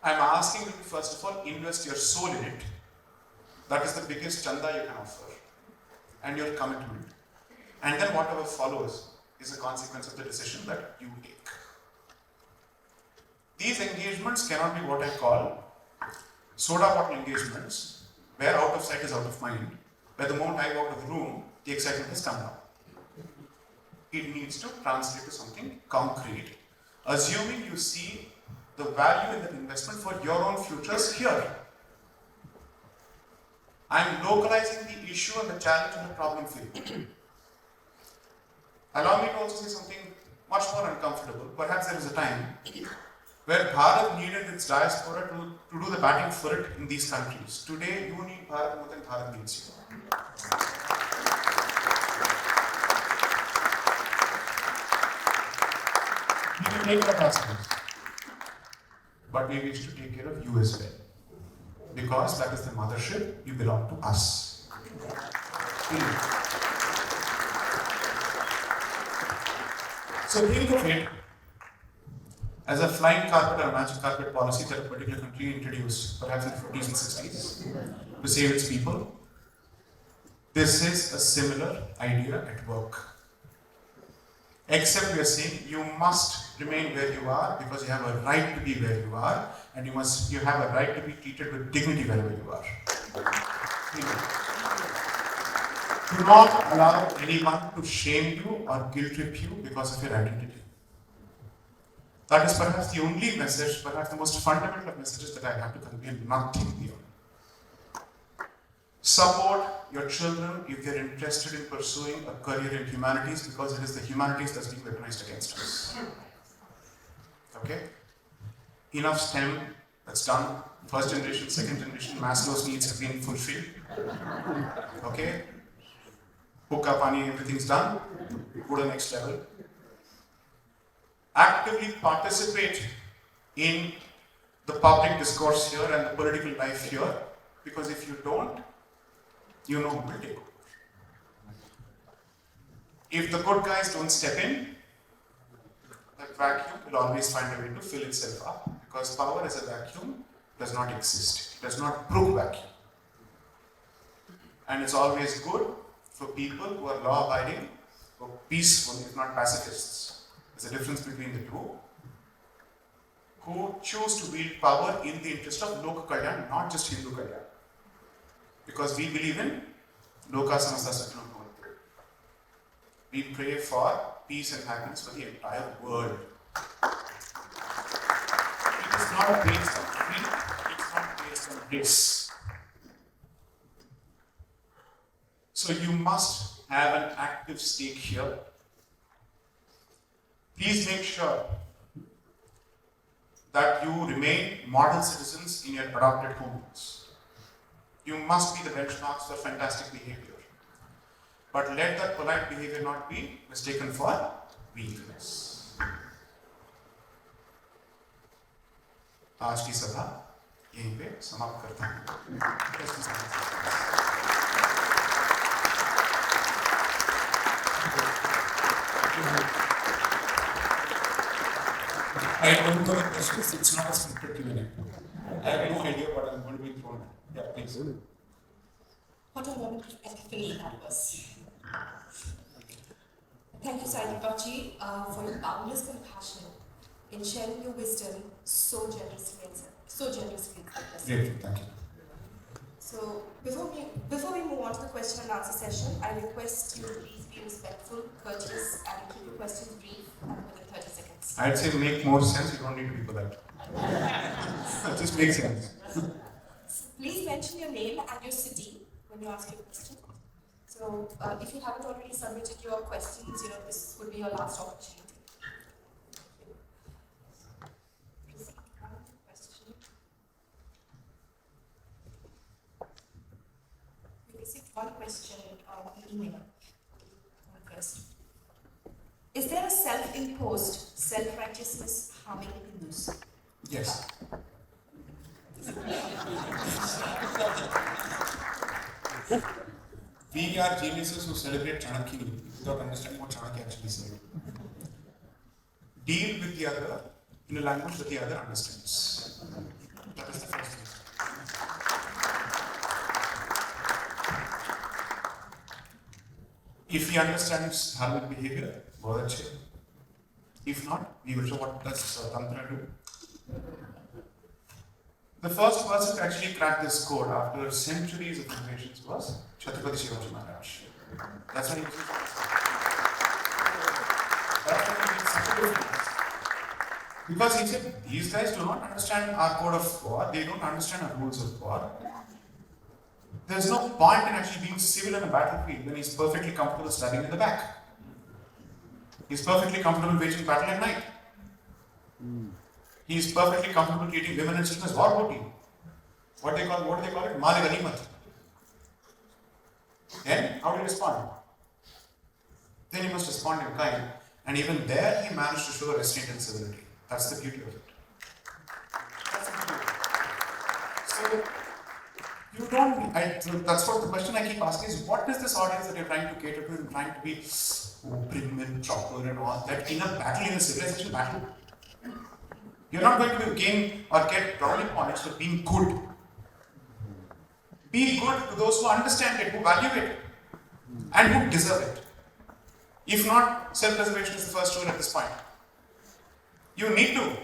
I am asking you to first of all invest your soul in it. That is the biggest chanda you can offer. And your commitment. And then whatever follows is a consequence of the decision that you take. These engagements cannot be what I call soda bottle engagements, where out of sight is out of mind, where the moment I walk out of the room, the excitement has come down. It needs to translate to something concrete, assuming you see the value in the investment for your own futures here. I am localizing the issue and the challenge and the problem for you. Allow me to also say something much more uncomfortable. Perhaps there is a time where Bharat needed its diaspora to do the batting for it in these countries. Today, you need Bharat more than Bharat needs you. We will take care of ourselves, but we wish to take care of you as well, because that is the mothership. You belong to us. So think of it as a flying carpet or a magic carpet policy that a particular country introduced, perhaps in the 50s and 60s, to save its people. This is a similar idea at work. Except we are saying you must remain where you are because you have a right to be where you are, and you have a right to be treated with dignity wherever you are. Do not allow anyone to shame you or guilt trip you because of your identity. That is perhaps the only message, perhaps the most fundamental of messages that I have to convey, and nothing beyond. Support your children if they are interested in pursuing a career in humanities, because it is the humanities that's being weaponized against us. Okay? Enough STEM, that's done. First generation, second generation, Maslow's needs have been fulfilled. Okay? Hukka, pani, everything's done. Go to the next level. Actively participate in the public discourse here and the political life here, because if you don't, you know who will take over. If the good guys don't step in, that vacuum will always find a way to fill itself up, because power as a vacuum does not exist. It does not brook vacuum. And it's always good for people who are law-abiding, who are peaceful, if not pacifists. There's a difference between the two, who choose to wield power in the interest of Lok Kalyan, not just Hindu Kalyan. Because we believe in Loka Samasta Saklam Bhavantu. We pray for peace and happiness for the entire world. It is not based on greed, it's not based on race. So you must have an active stake here. Please make sure that you remain model citizens in your adopted homes. You must be the benchmarks for fantastic behavior. but let that polite behavior not be mistaken for weakness. आज की सभा यहीं पे समाप्त करता हूँ. I don't know the questions. It's not a scripted Q&A. I have no idea what I'm going to be thrown at. Yeah, please. What a moment of epiphany that was. Thank you, Sai Deepak ji, for your boundless compassion in sharing your wisdom so generously with us. Great, thank you. So, before we move on to the question and answer session, I request you to please be respectful, courteous, and keep your questions brief and within 30 seconds. I'd say make more sense. You don't need to be polite. Just make sense. Please mention your name and your city when you ask your question. So, if you haven't already submitted your questions, this would be your last opportunity. We received one question on email. First. Is there a self-imposed self-righteousness harming Hindus? Yes. We are geniuses who celebrate Chanakya without understanding what Chanakya actually said. Deal with the other in a language that the other understands. That is the first thing. If he understands harmonic behavior, बहुत अच्छे. If not, we will show what does Tantra do. The first person to actually crack this code after centuries of innovations was Chhatrapati Shivaji Maharaj. That's why he was such a difference. Because he said, these guys do not understand our code of war, they don't understand our rules of war. There's no point in actually being civil in a battlefield when he's perfectly comfortable standing in the back. He's perfectly comfortable waging battle at night. He is perfectly comfortable treating women and children as war booty. What do they call it? Male ganimat. Then, how do you respond? Then you must respond in kind. And even there, he managed to show restraint and civility. That's the beauty of it. So, you don't, that's what the question I keep asking is, what is this audience that you're trying to cater to and trying to be prim and proper and all that in a battle, in a civilization battle? You're not going to gain or get brownie points for being good. Be good to those who understand it, who value it, and who deserve it. If not, self-preservation is the first rule at this point. You need to.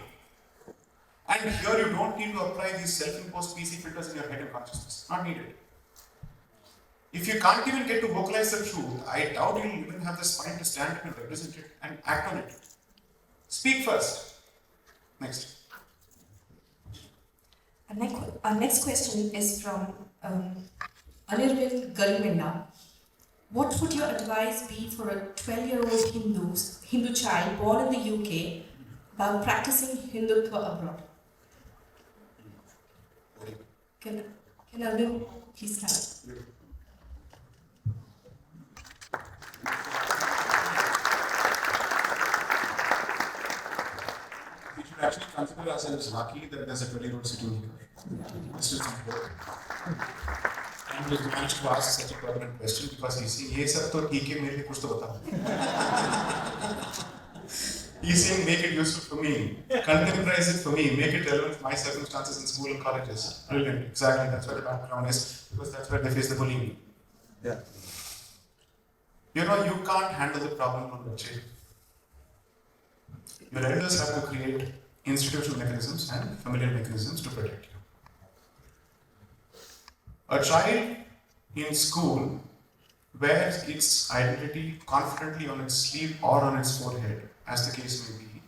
And here you don't need to apply these self-imposed PC filters in your head and consciousness. Not needed. If you can't even get to vocalize the truth, I doubt you'll even have the spine to stand and represent it and act on it. Speak first. Next. Our next question is from Anirudh Garimenda. What would your advice be for a 12-year-old Hindu child born in the UK about practicing Hindutva abroad? Can Arvind please start? We should actually consider ourselves lucky that there's a 20-year-old sitting here. This is important. And we managed to ask such a pertinent question because he's saying, "ये सब तो ठीक है, मेरे लिए कुछ तो बताओ." He's saying, make it useful for me, contemporize it for me, make it relevant to my circumstances in school and colleges. Brilliant, exactly, that's where the background is, because that's where they face the bullying. Yeah. You can't handle the problem on the chain. Your elders have to create institutional mechanisms and familial mechanisms to protect you. A child in school wears its identity confidently on its sleeve or on its forehead, as the case may be,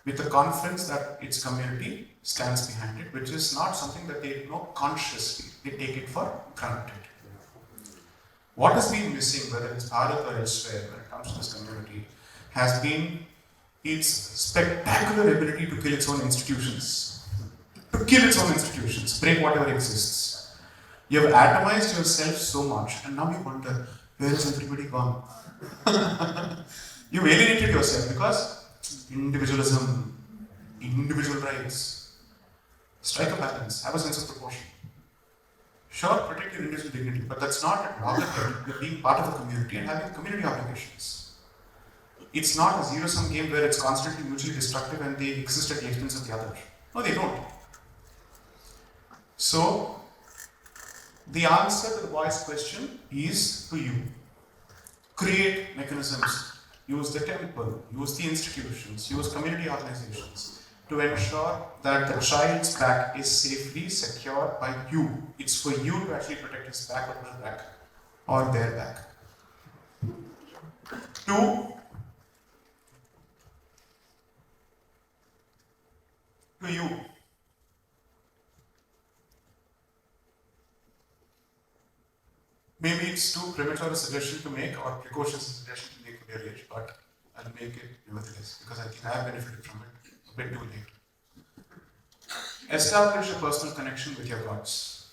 with the confidence that its community stands behind it, which is not something that they know consciously, they take it for granted. What has been missing, whether it's Bharat or elsewhere, when it comes to this community, has been its spectacular ability to kill its own institutions. Break whatever exists. You have atomized yourself so much, and now you wonder, Where is everybody gone? You alienated yourself because individualism, individual rights. Strike a balance, have a sense of proportion. Sure, protect your individual dignity, but that's not an obligation. You're being part of a community and having community obligations. It's not a zero-sum game where it's constantly mutually destructive and they exist at the expense of the other. No, they don't. So, the answer to the boy's question is to you. Create mechanisms, use the temple, use the institutions, use community organizations to ensure that the child's back is safely secured by you. It's for you to actually protect his back or her back or their back. 2, to you. Maybe it's too premature a suggestion to make or precocious a suggestion to make for your age, but I'll make it nevertheless because I think I have benefited from it a bit too late. Establish a personal connection with your gods.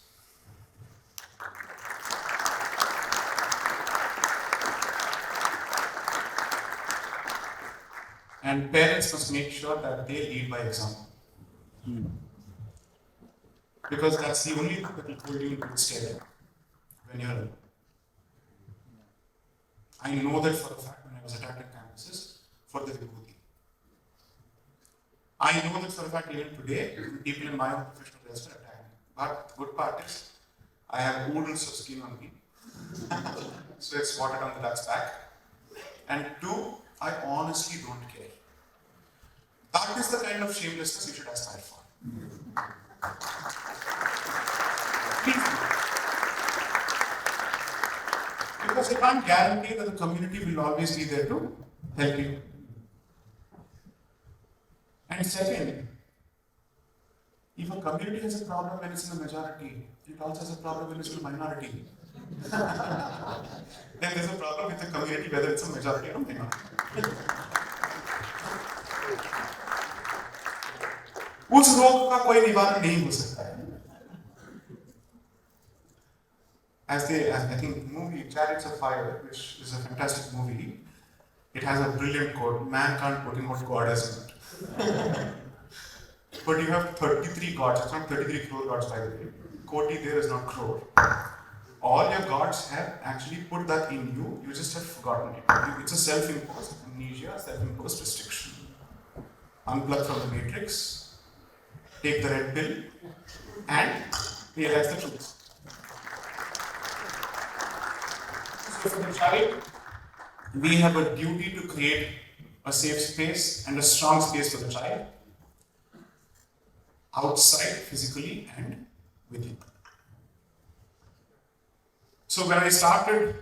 And parents must make sure that they lead by example. Because that's the only thing that will hold you in good stead when you're alone. I know that for a fact when I was attacked at campuses for the Vibhuti. I know that for a fact even today, people in my own professional register attack me. But the good part is, I have oodles of skin on me. So it's watered on the duck's back. And 2, I honestly don't care. That is the kind of shamelessness you should aspire for. Because you can't guarantee that the community will always be there to help you. And second, if a community has a problem when it's in the majority, it also has a problem when it's in the minority. Then there's a problem with the community whether it's a majority or a minority. उस रोग का कोई निवारण नहीं हो सकता है. As I think movie Chariots of Fire, which is a fantastic movie, it has a brilliant quote: "Man can't put in what God has in it." But you have 33 gods. It's not 33 crore gods, by the way. Koti there is not crore. All your gods have actually put that in you. You just have forgotten it. It's a self-imposed amnesia, self-imposed restriction. Unplug from the matrix. Take the red pill and realize the truth. So for the child, we have a duty to create a safe space and a strong space for the child, outside, physically and within. So when I started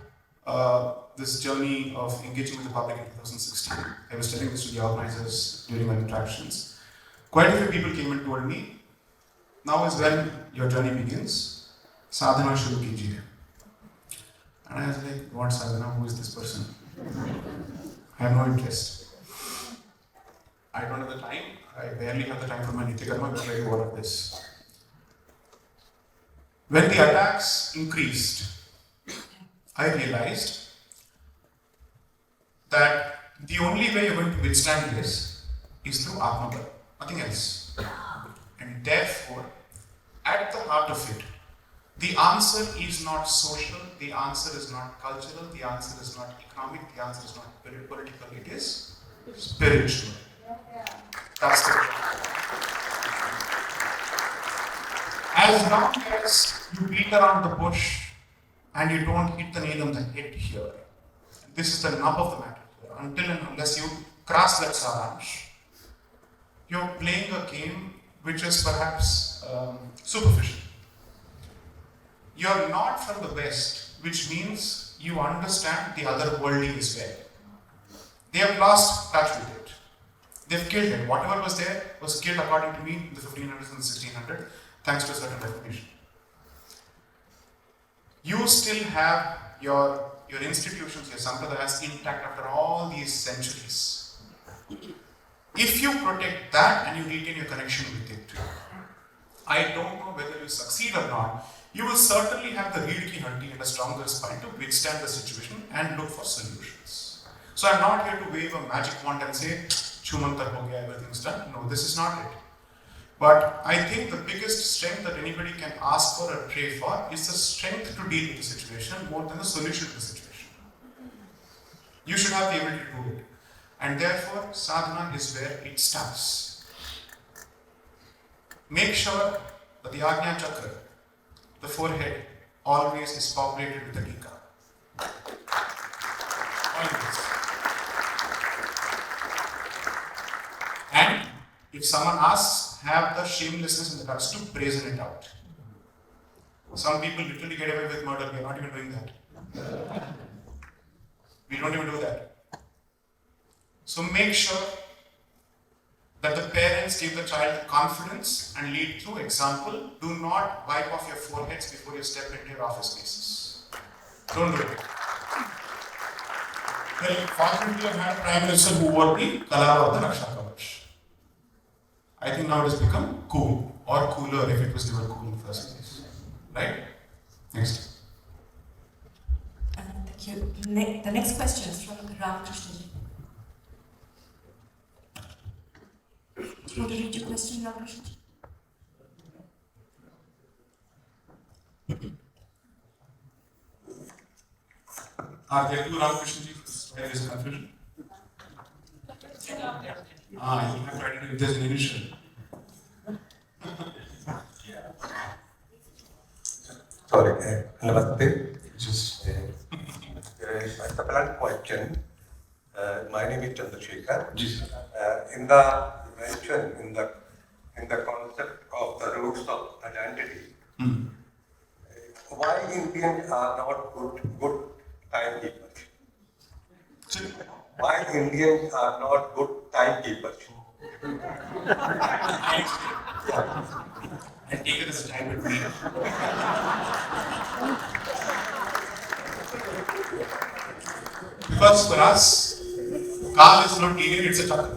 this journey of engaging with the public in 2016, I was telling this to the organizers during my interactions. Quite a few people came and told me, now is when your journey begins, sadhana shuru kijiye. And I was like, what sadhana? Who is this person? I have no interest. I don't have the time. I barely have the time for my nityakarma, but I do all of this. When the attacks increased, I realized that the only way you're going to withstand this is through Atmabal. Nothing else. And therefore, at the heart of it, the answer is not social, the answer is not cultural, the answer is not economic, the answer is not political, it is spiritual. That's the point. As long as you beat around the bush and you don't hit the nail on the head here, this is the nub of the matter here, until and unless you cross that saransh, you're playing a game which is perhaps superficial. You're not from the West, which means you understand the other worldly as well. They have lost touch with it. They've killed it. Whatever was there was killed, according to me, in the 1500s and the 1600s, thanks to a certain reformation. You still have your institutions, your sampradayas intact after all these centuries. If you protect that and you retain your connection with it, I don't know whether you succeed or not, you will certainly have the reed ki handi and a stronger spine to withstand the situation and look for solutions. So I'm not here to wave a magic wand and say, Chumantar ho gaya, everything's done. No, this is not it. But I think the biggest strength that anybody can ask for or pray for is the strength to deal with the situation more than the solution to the situation. You should have the ability to do it. And therefore, sadhana is where it starts. Make sure that the Ajna Chakra, the forehead, always is populated with the tika. Always. And if someone asks, have the shamelessness and the guts to brazen it out. Some people literally get away with murder. We are not even doing that. We don't even do that. So make sure that the parents give the child confidence and lead through example. Do not wipe off your foreheads before you step into your office spaces. Don't do it. Well, fortunately, I've had a Prime Minister who wore the Kala of the Raksha Kavach. I think now it has become cool, or cooler if it was never cool in the first place. Right? Next. Thank you. The next question is from Ramakrishna ji. Do you want to read your question, Ramakrishna ji? Are there two Ramakrishna ji? Where is the confusion? You have to identify if there's an initial. Sorry, Namaste. Just It's a blunt question. My name is Chandrasekhar. Jesus. In the mention in the concept of the roots of identity, why Indians are not good timekeepers? Why Indians are not good timekeepers? I take it as a time with me. Because for us, Kal is not linear, it's a chakra.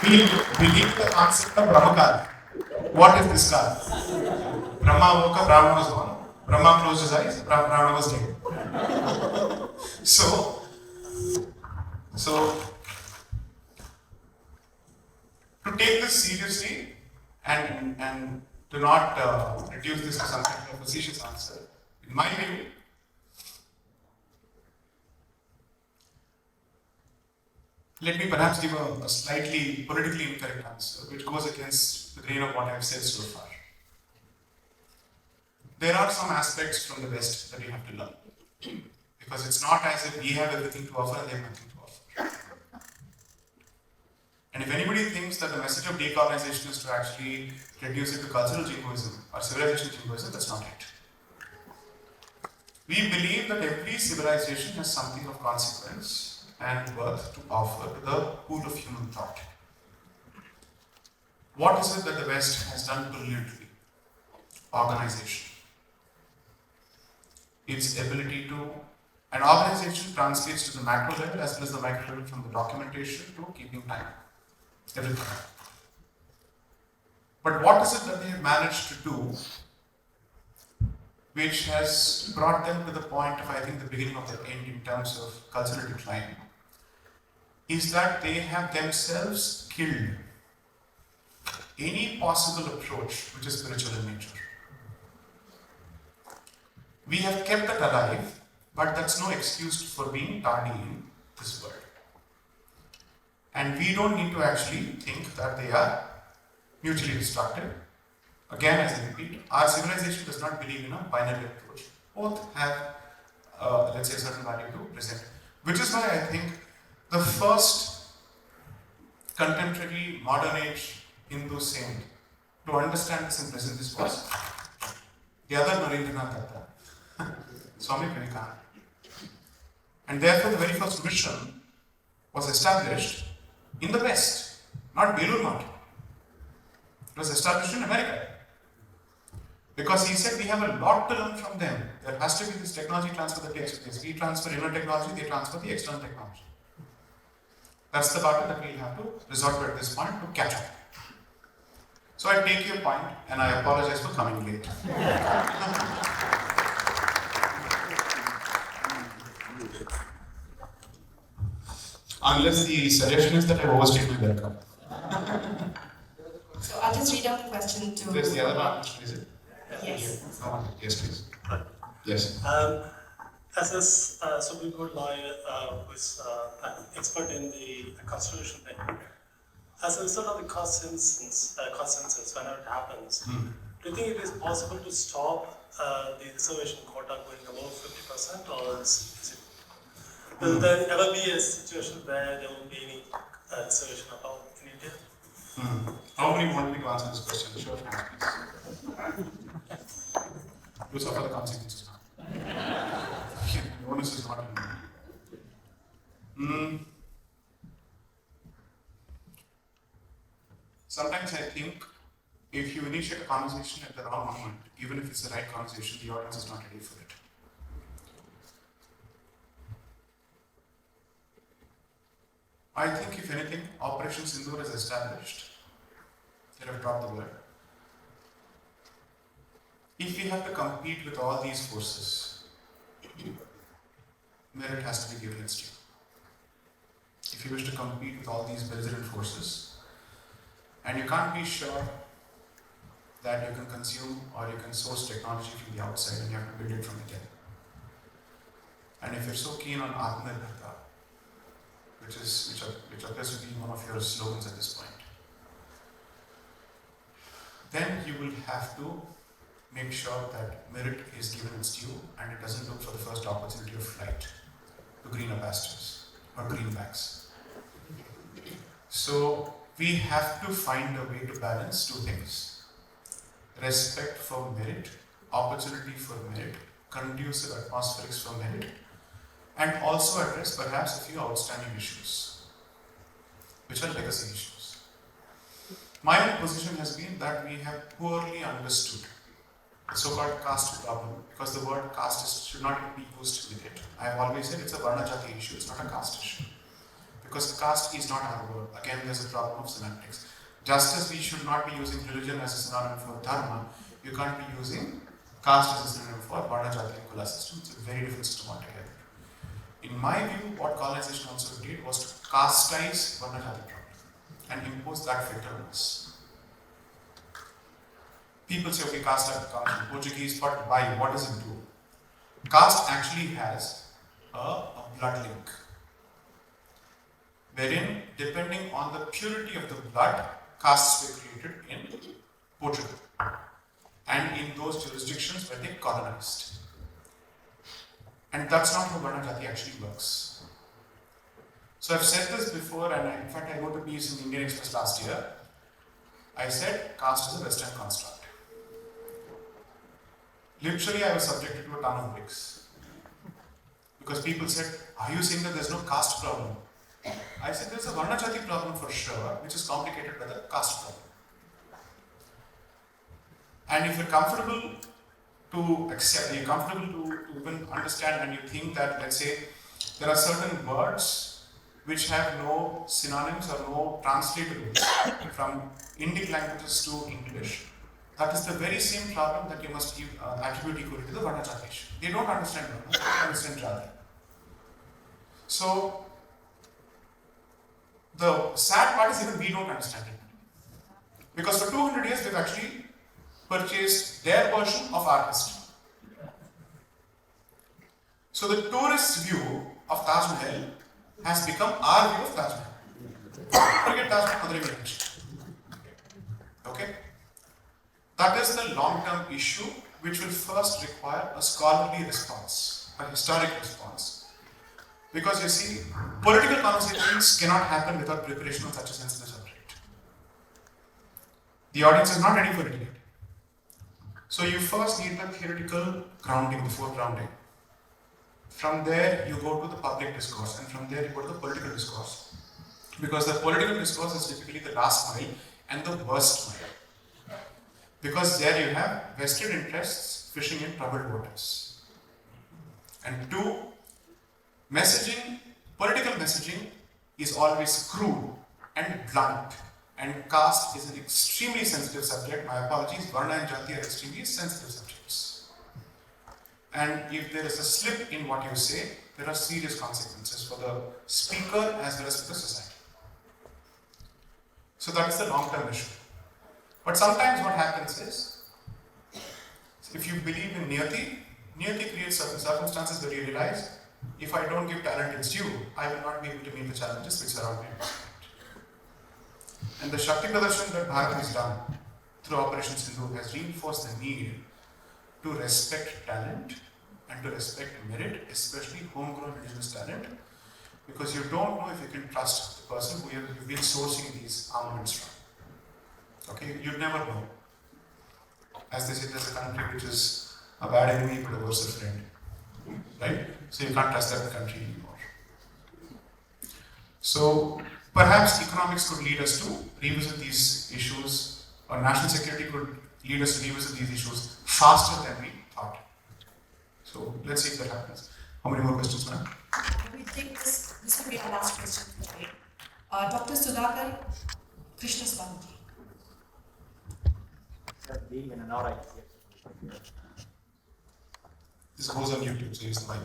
We believe the concept of Brahmakal. What is this Kal? Brahma woke up, Brahma was born. Brahma closed his eyes, Brahma was dead. So to take this seriously and to not reduce this to some kind of a facetious answer, in my view, let me perhaps give a slightly politically incorrect answer, which goes against the grain of what I've said so far. There are some aspects from the West that we have to learn. Because it's not as if we have everything to offer and they have nothing to offer. And if anybody thinks that the message of decolonization is to actually reduce it to cultural jingoism or civilization jingoism, that's not it. We believe that every civilization has something of consequence and worth to offer to the pool of human thought. What is it that the West has done brilliantly? Organization. Its ability to, an organization translates to the macro level as well as the micro level, from the documentation to keeping time. Everything. But what is it that they have managed to do which has brought them to the point of, I think, the beginning of the end in terms of cultural decline, is that they have themselves killed any possible approach which is spiritual in nature. We have kept that alive, but that's no excuse for being tardy in this world. And we don't need to actually think that they are mutually destructive. Again, as I repeat, our civilization does not believe in a binary approach. Both have, let's say, a certain value to present. Which is why I think the first contemporary modern age Hindu saint to understand this and present this was the other Narendranath Datta, Swami Vivekananda. And therefore, the very first mission was established in the West, not Belur Math. It was established in America. Because he said we have a lot to learn from them. There has to be this technology transfer that takes place. We transfer inner technology, they transfer the external technology. That's the battle that we'll have to resort to at this point to catch up. So I take your point and I apologize for coming late. Unless the suggestion is that I overstayed my welcome. So I'll just read out the question to. There's the other one, is it? Yes. Yes, please. Yes. As a Supreme Court lawyer who is an expert in the constitution thing, as a result of the consensus, whenever it happens, do you think it is possible to stop the reservation quota going above 50%, or will there ever be a situation where there won't be any reservation at all in India? How many want me to answer this question? Sure, please. You suffer the consequences now. The onus is not in me. Sometimes I think if you initiate a conversation at the wrong moment, even if it's the right conversation, the audience is not ready for it. I think if anything, Operation Sindoor is established. They have dropped the word. If we have to compete with all these forces, merit has to be given its due. If you wish to compete with all these belligerent forces, and you can't be sure that you can consume or you can source technology from the outside and you have to build it from within. And if you're so keen on Atmanirbharta, which appears to be one of your slogans at this point, then you will have to make sure that merit is given its due and it doesn't look for the first opportunity of flight to greener pastures or greenbacks. So we have to find a way to balance two things: respect for merit, opportunity for merit, conducive atmospherics for merit, and also address perhaps a few outstanding issues, which are legacy issues. My own position has been that we have poorly understood the so-called caste problem, because the word caste should not be used with it. I have always said it's a Varna Jati issue, it's not a caste issue. Because caste is not our word. Again, there's a problem of semantics. Just as we should not be using religion as a synonym for dharma, you can't be using caste as a synonym for Varna Jati and Kula system. It's a very different system altogether. In my view, what colonization also did was to castize Varna Jati problem and impose that filter on us. People say, okay, caste comes from Portuguese, but why? What does it do? Caste actually has a blood link, wherein, depending on the purity of the blood, castes were created in Portugal and in those jurisdictions where they colonized. And that's not how Varna Jati actually works. So I've said this before, and in fact I wrote a piece in Indian Express last year. I said caste is a Western construct. Literally, I was subjected to a ton of bricks. Because people said, are you saying that there's no caste problem? I said there's a Varna Jati problem for sure, which is complicated by the caste problem. And if you're comfortable to accept, you're comfortable to even understand, and you think that, let's say, there are certain words which have no synonyms or no translatables from Indic languages to English, that is the very same problem that you must attribute equally to the Varna Jati issue. They don't understand Varna, they don't understand Jati. So, the sad part is even we don't understand it. Because for 200 years we've actually purchased their version of our history. So the tourist's view of Taj Mahal has become our view of Taj Mahal. Forget Taj Mahal, okay? That is the long-term issue which will first require a scholarly response, a historic response. Because you see, political conversations cannot happen without preparation of such a sensitive subject. The audience is not ready for it yet. So you first need the theoretical grounding, the foregrounding. From there, you go to the public discourse, and from there, you go to the political discourse. Because the political discourse is typically the last mile and the worst mile. Because there you have vested interests fishing in troubled waters. And two, messaging, political messaging is always crude and blunt, and caste is an extremely sensitive subject. My apologies, Varna and Jati are extremely sensitive subjects. And if there is a slip in what you say, there are serious consequences for the speaker as well as for the society. So that is the long-term issue. But sometimes what happens is, if you believe in Niyati, Niyati creates certain circumstances where you realize, if I don't give talent its due, I will not be able to meet the challenges which surround me. And the Shakti Pradarshan that Bharat has done through Operation Sindhu has reinforced the need to respect talent and to respect merit, especially homegrown indigenous talent, because you don't know if you can trust the person who you've been sourcing these armaments from. Okay, you never know. As they say, there's a country which is a bad enemy but a worse friend. Right? So you can't trust that country anymore. So perhaps economics could lead us to revisit these issues, or national security could lead us to revisit these issues faster than we thought. So let's see if that happens. How many more questions, ma'am? We take this will be our last question for today. Dr. Sudhakar Krishnaswamy. Being in an RI. This goes on YouTube, so use the mic.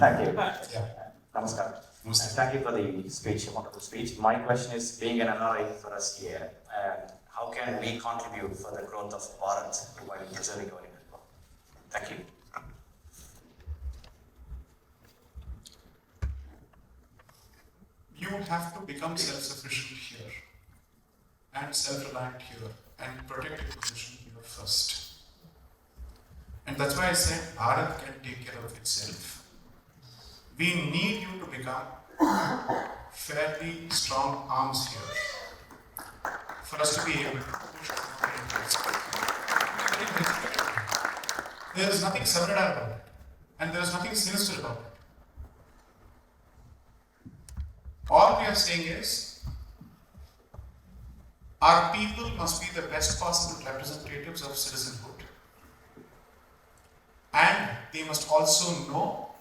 Thank you. Yeah. Namaskar. Namaste. Thank you for the speech, a wonderful speech. My question is, being an NRI for us here, how can we contribute for the growth of Bharat while preserving our Hindutva? Thank you. You have to become self-sufficient here and self-reliant here and protect your position here first. And that's why I said Bharat can take care of itself. We need you to become fairly strong arms here for us to be able to push forward. There is nothing Savarkar about it, and there is nothing sinister about it. All we are saying is, our people must be the best possible representatives of citizenhood. And they must also know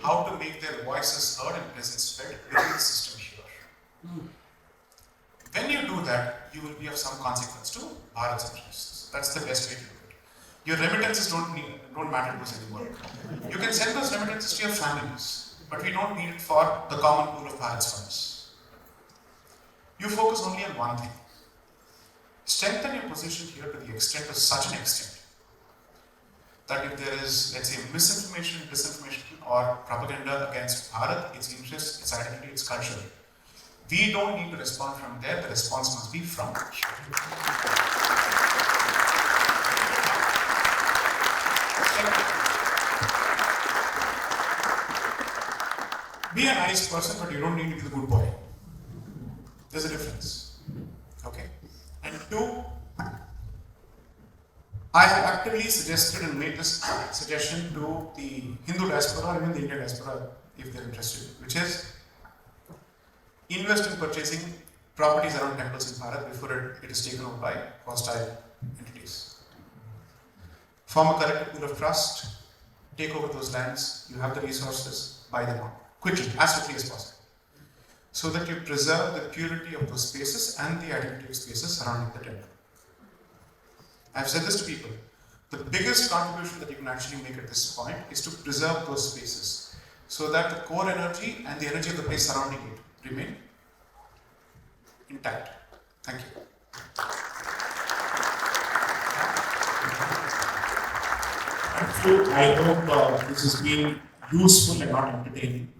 how to make their voices heard and presence felt within the system here. When you do that, you will be of some consequence to Bharat's interests. That's the best way to do it. Your remittances don't matter to us anymore. You can send those remittances to your families, but we don't need it for the common pool of Bharat's funds. You focus only on one thing. Strengthen your position here to the extent of such an extent that if there is, let's say, misinformation, disinformation, or propaganda against Bharat, its interests, its identity, its culture, we don't need to respond from there, the response must be from here. Be a nice person, but you don't need to be the good boy. There's a difference. Okay? And two, I have actively suggested and made this suggestion to the Hindu diaspora or even the Indian diaspora if they're interested, which is invest in purchasing properties around temples in Bharat before it is taken over by hostile entities. Form a collective pool of trust, take over those lands, you have the resources, buy them out quickly, as quickly as possible, so that you preserve the purity of those spaces and the identity of spaces surrounding the temple. I've said this to people. The biggest contribution that you can actually make at this point is to preserve those spaces so that the core energy and the energy of the place surrounding it remain intact. Thank you. I hope this has been useful and not entertaining.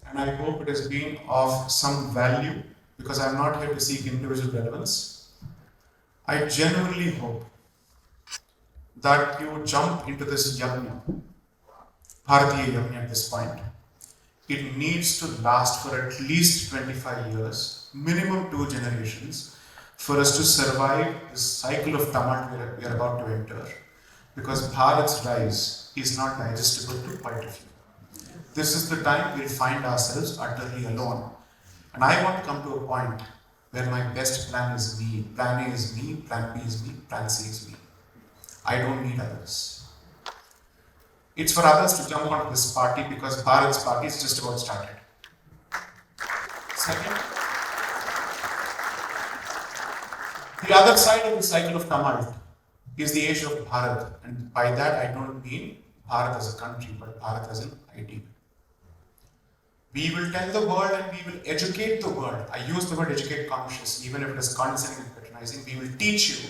And I hope it has been of some value, because I'm not here to seek individual relevance. I genuinely hope that you jump into this yajna, Bharatiya yajna at this point. It needs to last for at least 25 years, minimum 2 generations, for us to survive this cycle of tumult we are about to enter. Because Bharat's rise is not digestible to quite a few. This is the time we'll find ourselves utterly alone. And I want to come to a point where my best plan is me, plan A is me, plan B is me, plan C is me. I don't need others. It's for others to jump onto this party because Bharat's party is just about started. Second, the other side of the cycle of tumult is the age of Bharat, and by that I don't mean Bharat as a country, but Bharat as an idea. We will tell the world and we will educate the world. I use the word educate consciously, even if it is condescending and patronizing. We will teach you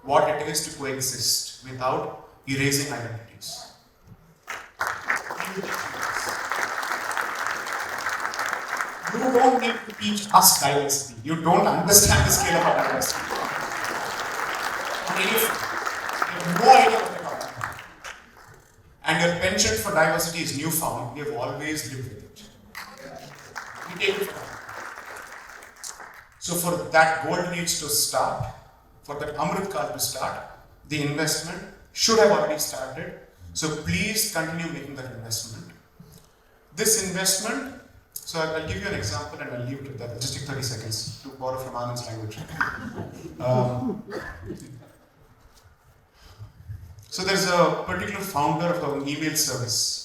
what it is to coexist without erasing identities. You don't need to teach us diversity. You don't understand the scale of our diversity. You have no idea what they're talking about. And your penchant for diversity is newfound. We have always lived with it. We take it for granted. So for that gold needs to start, for that Amrit Kal to start, the investment should have already started. So please continue making that investment. This investment, so I'll give you an example and I'll leave it at that. I'll just take 30 seconds to borrow from Anand's language. So there's a particular founder of an email service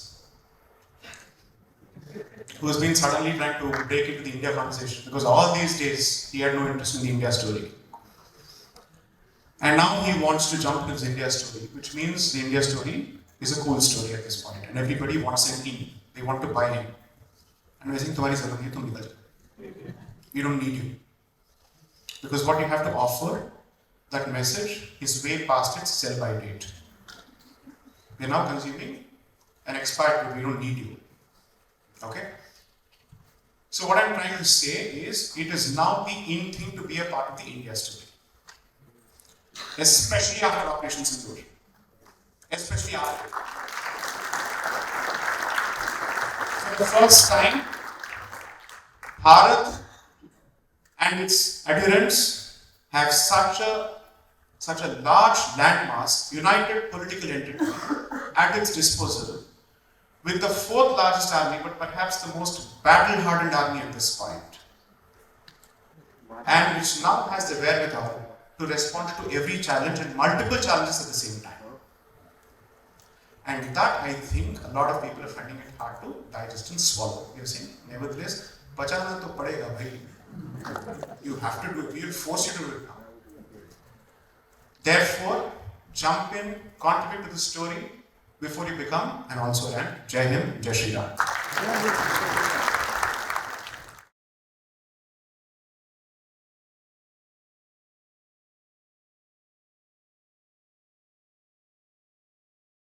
who has been suddenly trying to break into the India conversation because all these days he had no interest in the India story. And now he wants to jump to his India story, which means the India story is a cool story at this point, and everybody wants him in. They want to buy him. And I think we don't need you. Because what you have to offer, that message, is way past its sell-by date. We are now consuming an expired good. We don't need you. Okay? So what I'm trying to say is, it is now the in thing to be a part of the India story. Especially after Operation Sindoor. Especially after. For the first time, Bharat and its adherents have such a large landmass, united political entity at its disposal, with the fourth largest army, but perhaps the most battle-hardened army at this point, and which now has the wherewithal to respond to every challenge and multiple challenges at the same time. And that, I think, a lot of people are finding it hard to digest and swallow. You're saying, nevertheless, bachana to padega bhai. You have to do it. We will force you to do it now. Therefore, jump in, contribute to the story before you become an also ran. Jai Hind, Jai Shri Ram.